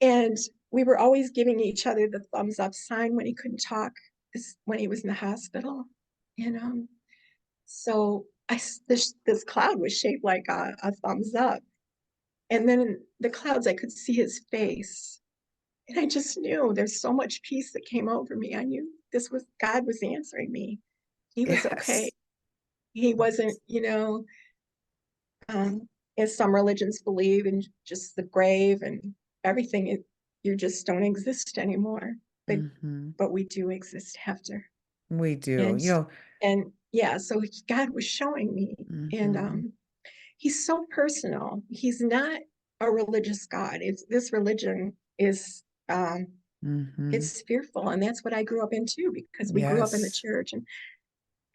B: And we were always giving each other the thumbs up sign when he couldn't talk, when he was in the hospital. And so this cloud was shaped like a thumbs up. And then in the clouds, I could see his face. And I just knew there's so much peace that came over me. I knew God was answering me. He was okay.
A: Yes.
B: He wasn't, um, as some religions believe in just the grave and everything. You just don't exist anymore. But
A: Hmm.
B: but we do exist after.
A: We do.
B: And and yeah, so God was showing me. And
A: Hmm.
B: he's so personal. He's not a religious God. It's this religion is
A: Hmm.
B: it's fearful, and that's what I grew up in too, because we grew up in the
A: Yes.
B: church. And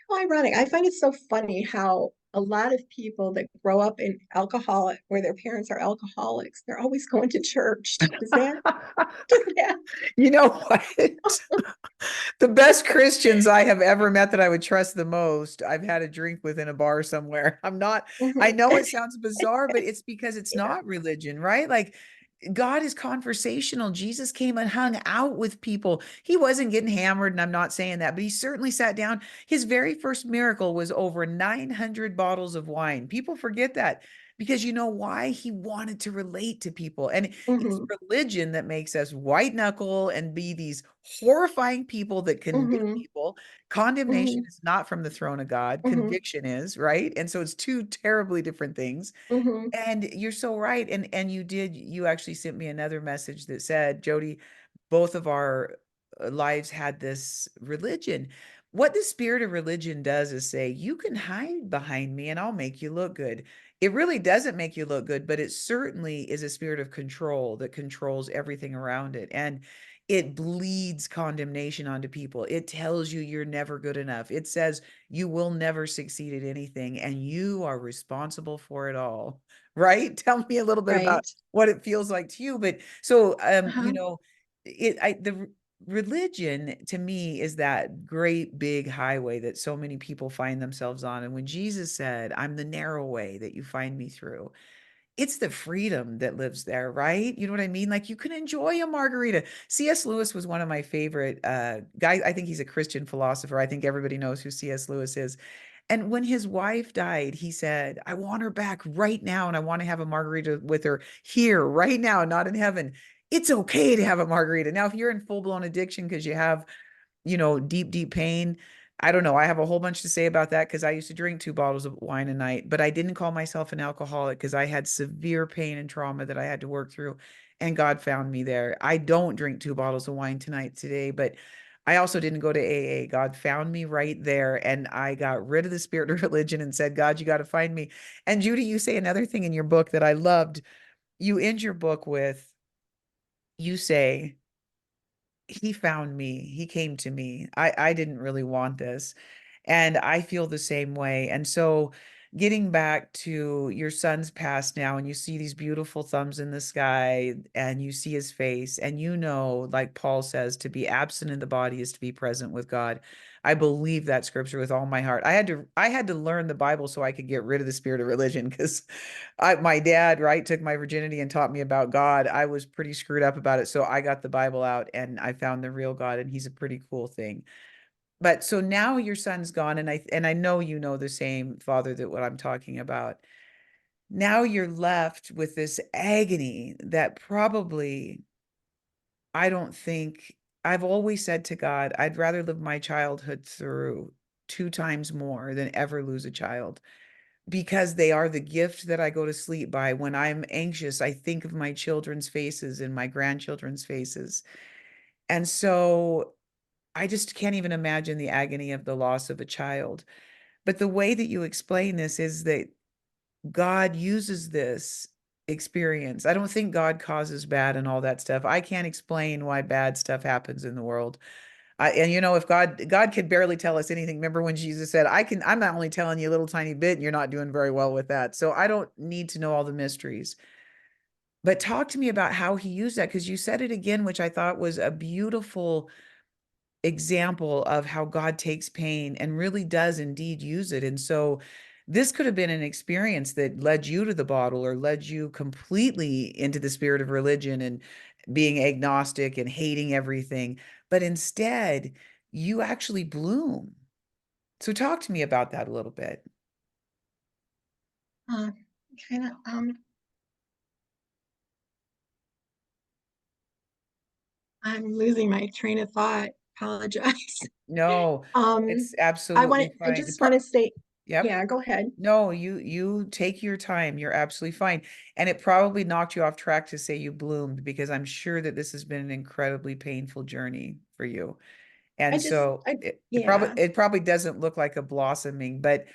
B: how ironic. I find it so funny how a lot of people that grow up in alcoholic where their parents are alcoholics, they're always going to church. Does that
A: You know what? The best Christians I have ever met that I would trust the most, I've had a drink with in a bar somewhere. I'm not, I
B: Mhm.
A: know it sounds bizarre, but it's because it's
B: Yeah.
A: not religion, right? Like God is conversational. Jesus came and hung out with people. He wasn't getting hammered, and I'm not saying that, but he certainly sat down. His very first miracle was over 900 bottles of wine. People forget that because you know why? He wanted to relate to people. And it's
B: Hmm.
A: religion that makes us white knuckle and be these horrifying people that condemn
B: Hmm.
A: people. Condemnation
B: Hmm.
A: is not from the throne of God,
B: Hmm.
A: conviction is, right? And so it's two terribly different things.
B: Hmm.
A: And you're so right. And you actually sent me another message that said, Jody, both of our lives had this religion. What the spirit of religion does is say, you can hide behind me and I'll make you look good. It really doesn't make you look good, but it certainly is a spirit of control that controls everything around it. And it bleeds condemnation onto people. It tells you you're never good enough. It says you will never succeed at anything and you are responsible for it all. Right? Tell me a little bit about
B: Right.
A: what it feels like to you. But so,
B: Uh-huh.
A: the religion to me is that great big highway that so many people find themselves on. And when Jesus said, I'm the narrow way that you find me through, it's the freedom that lives there, right? You know what I mean? Like you can enjoy a margarita. C.S. Lewis was one of my favorite guys. I think he's a Christian philosopher. I think everybody knows who C.S. Lewis is. And when his wife died, he said, I want her back right now. And I want to have a margarita with her here right now, not in heaven. It's okay to have a margarita. Now, if you're in full blown addiction because you have deep, deep pain. I don't know. I have a whole bunch to say about that because I used to drink 2 bottles of wine a night, but I didn't call myself an alcoholic because I had severe pain and trauma that I had to work through, and God found me there. I don't drink 2 bottles of wine tonight today, but I also didn't go to AA. God found me right there, and I got rid of the spirit of religion and said, God, you got to find me. And Judy, you say another thing in your book that I loved. You end your book with, you say, he found me. He came to me. I didn't really want this. And I feel the same way. And so getting back to your son's past now, and you see these beautiful thumbs in the sky, and you see his face, and like Paul says, to be absent in the body is to be present with God. I believe that scripture with all my heart. I had to learn the Bible so I could get rid of the spirit of religion because my dad, right, took my virginity and taught me about God. I was pretty screwed up about it. So I got the Bible out and I found the real God, and he's a pretty cool thing. But so now your son's gone, and I know you know the same, Father, that what I'm talking about. Now you're left with this agony that probably I don't think I've always said to God, I'd rather live my childhood through 2 times more than ever lose a child because they are the gift that I go to sleep by. When I'm anxious, I think of my children's faces and my grandchildren's faces. And so I just can't even imagine the agony of the loss of a child. But the way that you explain this is that God uses this experience. I don't think God causes bad and all that stuff. I can't explain why bad stuff happens in the world. And if God could barely tell us anything. Remember when Jesus said, I'm not only telling you a little tiny bit and you're not doing very well with that. So I don't need to know all the mysteries. But talk to me about how he used that because you said it again, which I thought was a beautiful example of how God takes pain and really does indeed use it. And so this could have been an experience that led you to the bottle or led you completely into the spirit of religion and being agnostic and hating everything. But instead, you actually bloom. So talk to me about that a little bit.
B: Uh, kind of I'm losing my train of thought. Apologize.
A: No,
B: Um,
A: it's absolutely
B: I
A: fine.
B: just want to say,
A: Yep.
B: yeah, go ahead.
A: No, you take your time. You're absolutely fine. And it probably knocked you off track to say you bloomed because I'm sure that this has been an incredibly painful journey for you. And so it
B: Yeah,
A: probably doesn't look like a blossoming, but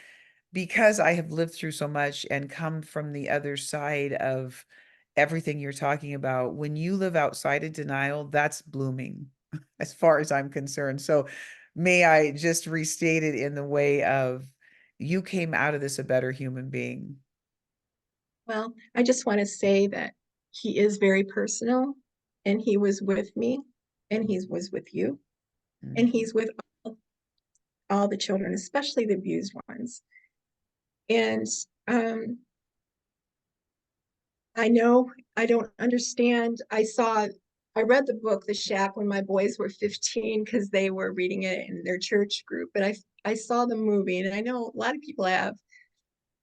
A: because I have lived through so much and come from the other side of everything you're talking about, when you live outside of denial, that's blooming as far as I'm concerned. So may I just restate it in the way of you came out of this a better human being.
B: Well, I just want to say that he is very personal, and he was with me, and he was with you, and
A: Mhm,
B: he's with all the children, especially the abused ones. And um, I know I don't understand. I read the book, The Shack, when my boys were 15 because they were reading it in their church group. But I saw the movie, and I know a lot of people have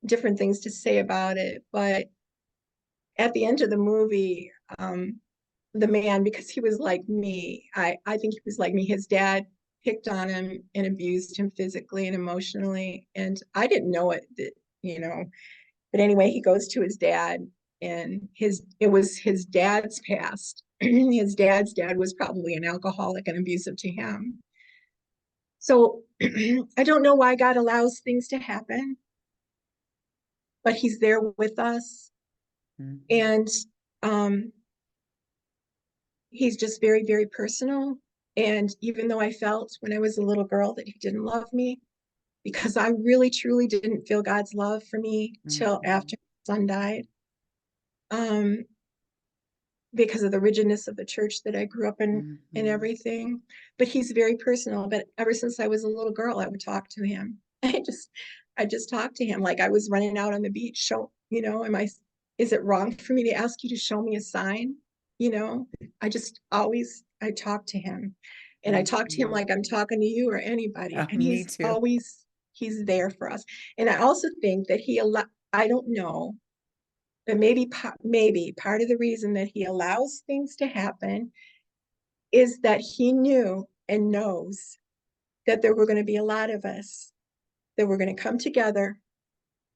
B: different things to say about it. But at the end of the movie, the man, because he was like me, I think he was like me. His dad picked on him and abused him physically and emotionally. And I didn't know it, you know, but anyway, he goes to his dad, and it was his dad's past. His dad's dad was probably an alcoholic and abusive to him. So I don't know why God allows things to happen, but he's there with us.
A: mhm,
B: And um, he's just very, very personal. And even though I felt when I was a little girl that he didn't love me, because I really truly didn't feel God's love for me till
A: mhm,
B: after my son died. Um, because of the rigidness of the church that I grew up in and
A: mhm,
B: everything. But he's very personal. But ever since I was a little girl, I would talk to him. I just talked to him like I was running out on the beach. Is it wrong for me to ask you to show me a sign? You know, I talk to him, and I talk to him
A: mhm.
B: like I'm talking to you or anybody. And
A: Me too.
B: he's there for us. And I also think that I don't know, but maybe part of the reason that he allows things to happen is that he knew and knows that there were going to be a lot of us that were going to come together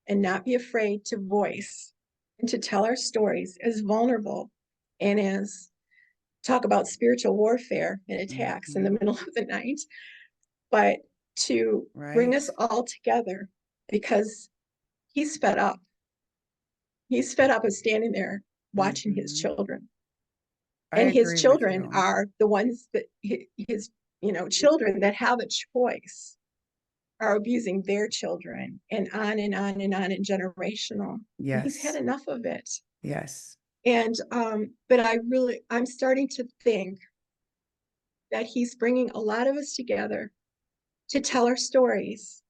B: and not be afraid to voice and to tell our stories as vulnerable and as talk about spiritual warfare and attacks in the
A: Mhm.
B: middle of the night, but to bring us
A: Right.
B: all together because he's fed up. He's fed up of standing there watching his
A: Mhm.
B: children.
A: I
B: And his
A: agree with
B: children
A: you.
B: are the ones that his children that have a choice are abusing their children, and on and on and on, and generational. And he's had
A: Yes.
B: enough of it.
A: Yes.
B: And but I'm starting to think that he's bringing a lot of us together to tell our stories.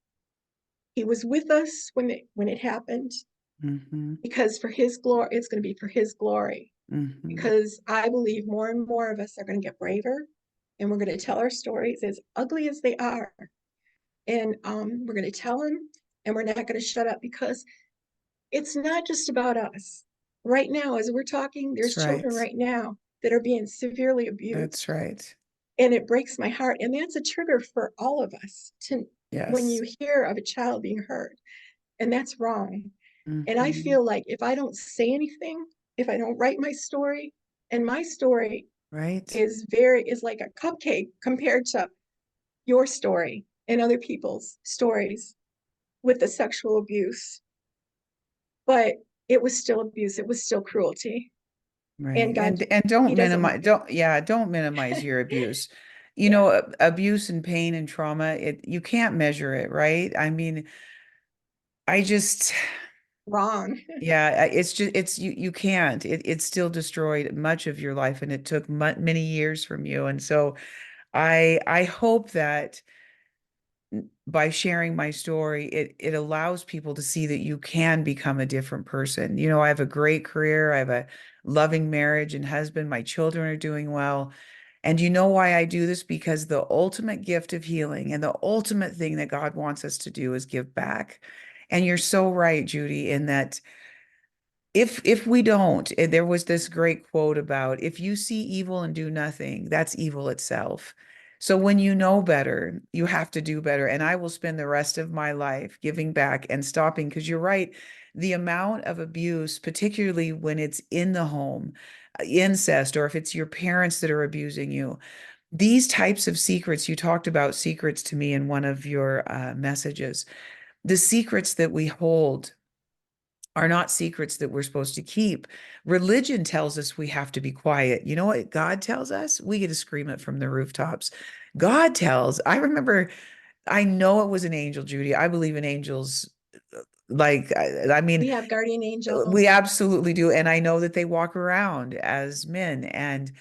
B: He was with us when it happened,
A: Mhm.
B: because for his glory, it's going to be for his glory.
A: Mhm.
B: Because I believe more and more of us are going to get braver, and we're going to tell our stories as ugly as they are. And we're going to tell them, and we're not going to shut up, because it's not just about us. Right now, as we're talking,
A: That's
B: there's children
A: right.
B: right now that are being severely
A: That's
B: abused.
A: right.
B: And it breaks my heart. And that's a trigger for all of us to when
A: Yes.
B: you hear of a child being hurt, and that's wrong. And I
A: Mhm.
B: feel like if I don't say anything, if I don't write my story, and my story
A: Right.
B: is like a cupcake compared to your story and other people's stories with the sexual abuse, but it was still abuse, it was still cruelty, and
A: Right.
B: God,
A: And
B: he
A: don't
B: doesn't want
A: minimize
B: it.
A: don't minimize your abuse. You
B: Yeah,
A: know, abuse and pain and trauma, you can't measure it, right? I mean, I just
B: wrong.
A: yeah, it's just it's you can't. It still destroyed much of your life and it took many years from you. And so I hope that by sharing my story, it allows people to see that you can become a different person. You know, I have a great career, I have a loving marriage and husband, my children are doing well. And you know why I do this? Because the ultimate gift of healing and the ultimate thing that God wants us to do is give back. And you're so right, Judy, in that if we don't, there was this great quote about if you see evil and do nothing, that's evil itself. So when you know better, you have to do better. And I will spend the rest of my life giving back and stopping because you're right. The amount of abuse, particularly when it's in the home, incest, or if it's your parents that are abusing you, these types of secrets, you talked about secrets to me in one of your messages. The secrets that we hold are not secrets that we're supposed to keep. Religion tells us we have to be quiet. You know what God tells us? We get to scream it from the rooftops. I remember, I know it was an angel, Judy. I believe in angels. Like, I mean,
B: We have guardian
A: we
B: angels.
A: absolutely do. And I know that they walk around as men. And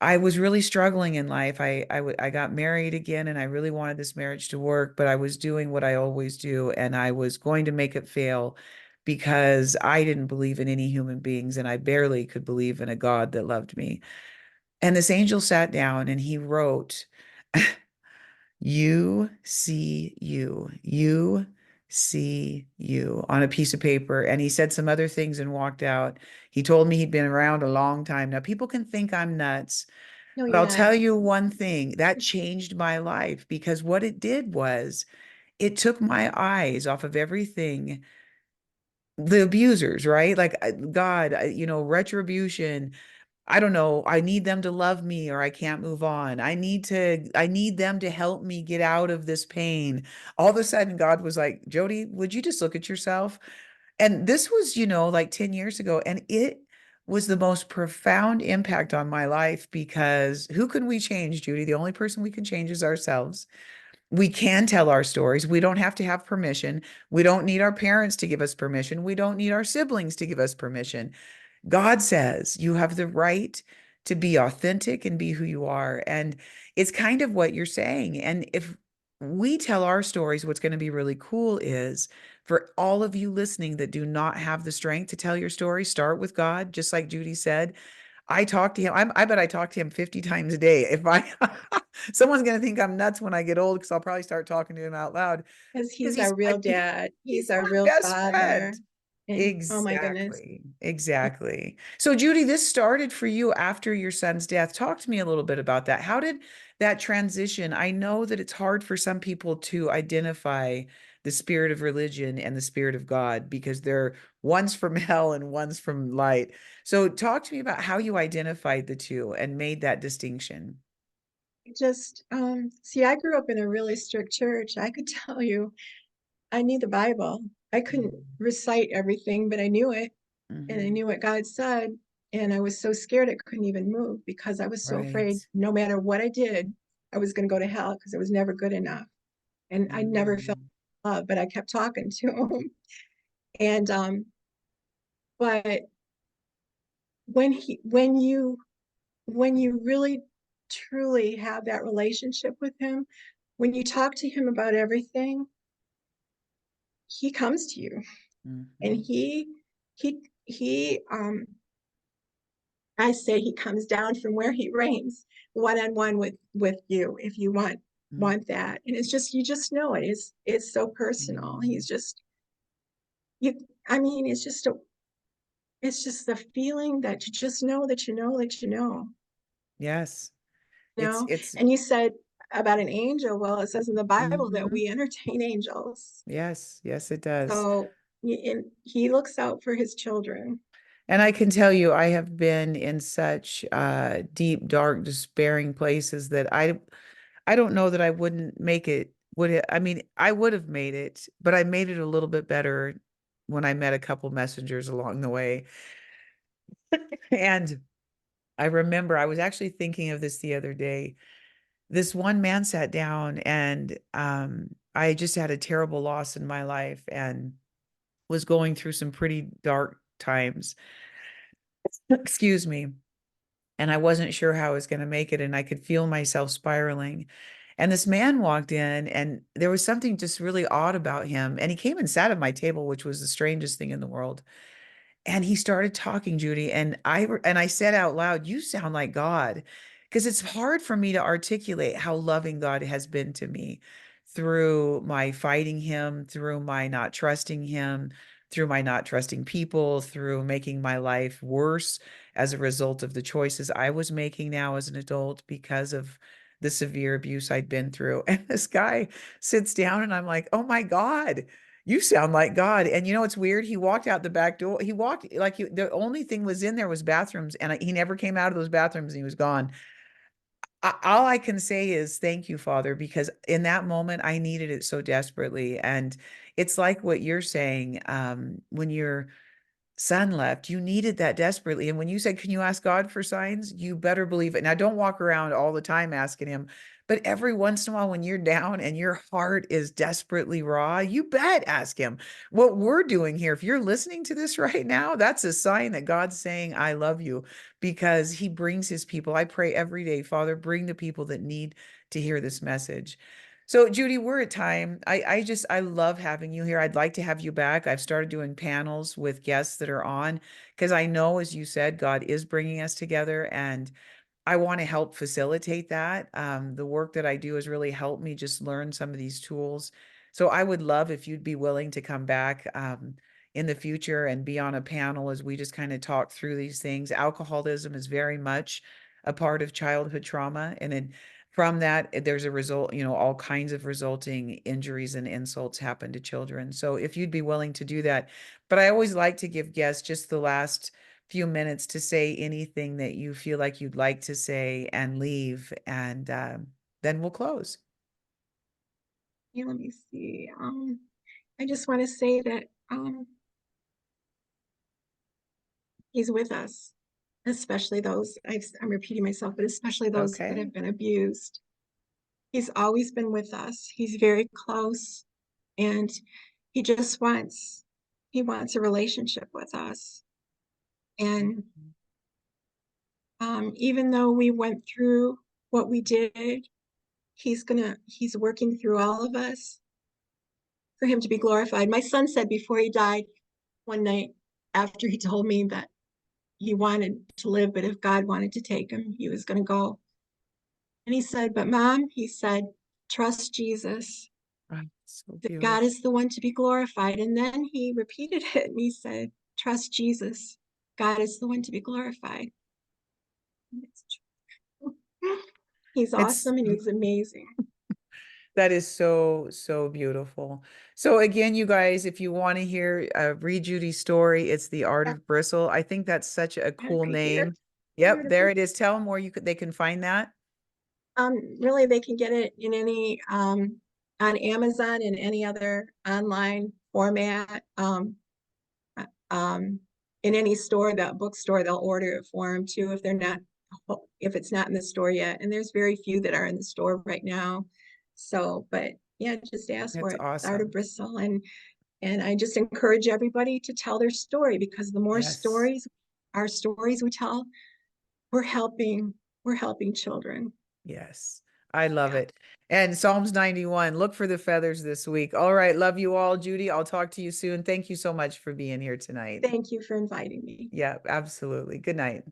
A: I was really struggling in life. I got married again and I really wanted this marriage to work, but I was doing what I always do and I was going to make it fail because I didn't believe in any human beings and I barely could believe in a God that loved me. And this angel sat down and he wrote, "You see you, you see you," on a piece of paper. And he said some other things and walked out. He told me he'd been around a long time. Now, people can think I'm nuts,
B: No,
A: but
B: you're
A: I'll
B: not.
A: tell you one thing that changed my life because what it did was it took my eyes off of everything, the abusers, right? Like God, retribution. I don't know. I need them to love me or I can't move on. I need them to help me get out of this pain. All of a sudden, God was like, Jody, would you just look at yourself? And this was, like 10 years ago. And it was the most profound impact on my life because who can we change, Judy? The only person we can change is ourselves. We can tell our stories. We don't have to have permission. We don't need our parents to give us permission. We don't need our siblings to give us permission. God says you have the right to be authentic and be who you are. And it's kind of what you're saying. And if we tell our stories, what's going to be really cool is for all of you listening that do not have the strength to tell your story, start with God, just like Judy said. I talk to him. I bet I talk to him 50 times a day. If I, someone's going to think I'm nuts when I get old because I'll probably start talking to him out loud
B: Because
A: because
B: he's our real dad. He's
A: he's
B: our
A: my
B: real
A: best friend.
B: father. And oh my goodness.
A: Exactly. Exactly. So, Judy, this started for you after your son's death. Talk to me a little bit about that. How did that transition? I know that it's hard for some people to identify the spirit of religion and the spirit of God because they're one's from hell and one's from light. So, talk to me about how you identified the two and made that distinction.
B: Just see, I grew up in a really strict church. I could tell you, I knew the Bible. I couldn't recite everything, but I knew it, and I
A: Mm-hmm.
B: knew what God said. And I was so scared I couldn't even move because I was so afraid
A: Right.
B: no matter what I did, I was going to go to hell because I was never good enough. And I never felt
A: Mm-hmm.
B: love, but I kept talking to him. And but when you really truly have that relationship with him, when you talk to him about everything, he comes to you and
A: Mm-hmm.
B: he I say he comes down from where he reigns one on one with you if you want that. And it's just you just know it. It's so personal.
A: Mm-hmm.
B: He's just you I mean, it's just the feeling that you just know that you know that you know.
A: Yes.
B: You
A: It's
B: know?
A: it's
B: And you said about an angel. Well, it says in the Bible that
A: mhm.
B: we entertain angels.
A: Yes, yes, it does.
B: So and he looks out for his children.
A: And I can tell you, I have been in such deep, dark, despairing places that I don't know that I wouldn't make it. I mean, I would have made it, but I made it a little bit better when I met a couple messengers along the way. And I remember I was actually thinking of this the other day. This one man sat down and I just had a terrible loss in my life and was going through some pretty dark times. Excuse me. And I wasn't sure how I was going to make it. And I could feel myself spiraling. And this man walked in, and there was something just really odd about him. And he came and sat at my table, which was the strangest thing in the world. And he started talking, Judy, and I said out loud, "You sound like God," because it's hard for me to articulate how loving God has been to me through my fighting him, through my not trusting him, through my not trusting people, through making my life worse as a result of the choices I was making now as an adult because of the severe abuse I'd been through. And this guy sits down and I'm like, "Oh my God, you sound like God." And it's weird. He walked out the back door. He walked like the only thing was in there was bathrooms, and he never came out of those bathrooms and he was gone. all I can say is thank you, Father, because in that moment I needed it so desperately. And it's like what you're saying, when your son left, you needed that desperately. And when you said, can you ask God for signs? You better believe it. Now, don't walk around all the time asking him, but every once in a while, when you're down and your heart is desperately raw, you bet ask him. What we're doing here, if you're listening to this right now, that's a sign that God's saying, I love you, because he brings his people. I pray every day, Father, bring the people that need to hear this message. So Judy, we're at time. I love having you here. I'd like to have you back. I've started doing panels with guests that are on because I know, as you said, God is bringing us together, and I want to help facilitate that. The work that I do has really helped me just learn some of these tools. So I would love if you'd be willing to come back in the future and be on a panel as we just kind of talk through these things. Alcoholism is very much a part of childhood trauma, and then from that, there's a result, all kinds of resulting injuries and insults happen to children. So if you'd be willing to do that, but I always like to give guests just the last few minutes to say anything that you feel like you'd like to say and leave, and then we'll close.
B: Yeah, let me see. I just want to say that he's with us, especially those, I'm repeating myself, but especially those that
A: Okay.
B: have been abused. He's always been with us. He's very close, and he just he wants a relationship with us. And even though we went through what we did, he's working through all of us for him to be glorified. My son said before he died one night, after he told me that he wanted to live, but if God wanted to take him, he was going to go. And he said, but Mom, he said, trust Jesus.
A: Oh, so
B: That God
A: beautiful.
B: is the one to be glorified. And then he repeated it and he said, trust Jesus. God is the one to be glorified. It's true. He's
A: It's
B: awesome and he's amazing.
A: That is so, so beautiful. So again, you guys, if you want to hear read Judy's story, it's The Art
B: Yeah,
A: of Bristle. I think that's such a cool
B: right here.
A: name. Yep,
B: Here it
A: there
B: is.
A: it is. Tell them where they can find that.
B: Really, they can get it in any on Amazon and any other online format. Um, in any store, that bookstore, they'll order it for them too if it's not in the store yet. And there's very few that are in the store right now. So, but yeah, just ask for
A: It's
B: it. It's Art of
A: awesome.
B: Bristol, and I just encourage everybody to tell their story because the more
A: Yes.
B: our stories we tell, we're helping we're helping children.
A: Yes. I love
B: Yeah.
A: it. And Psalms 91, look for the feathers this week. All right. Love you all, Judy. I'll talk to you soon. Thank you so much for being here tonight.
B: Thank you for inviting me.
A: Yeah, absolutely. Good night.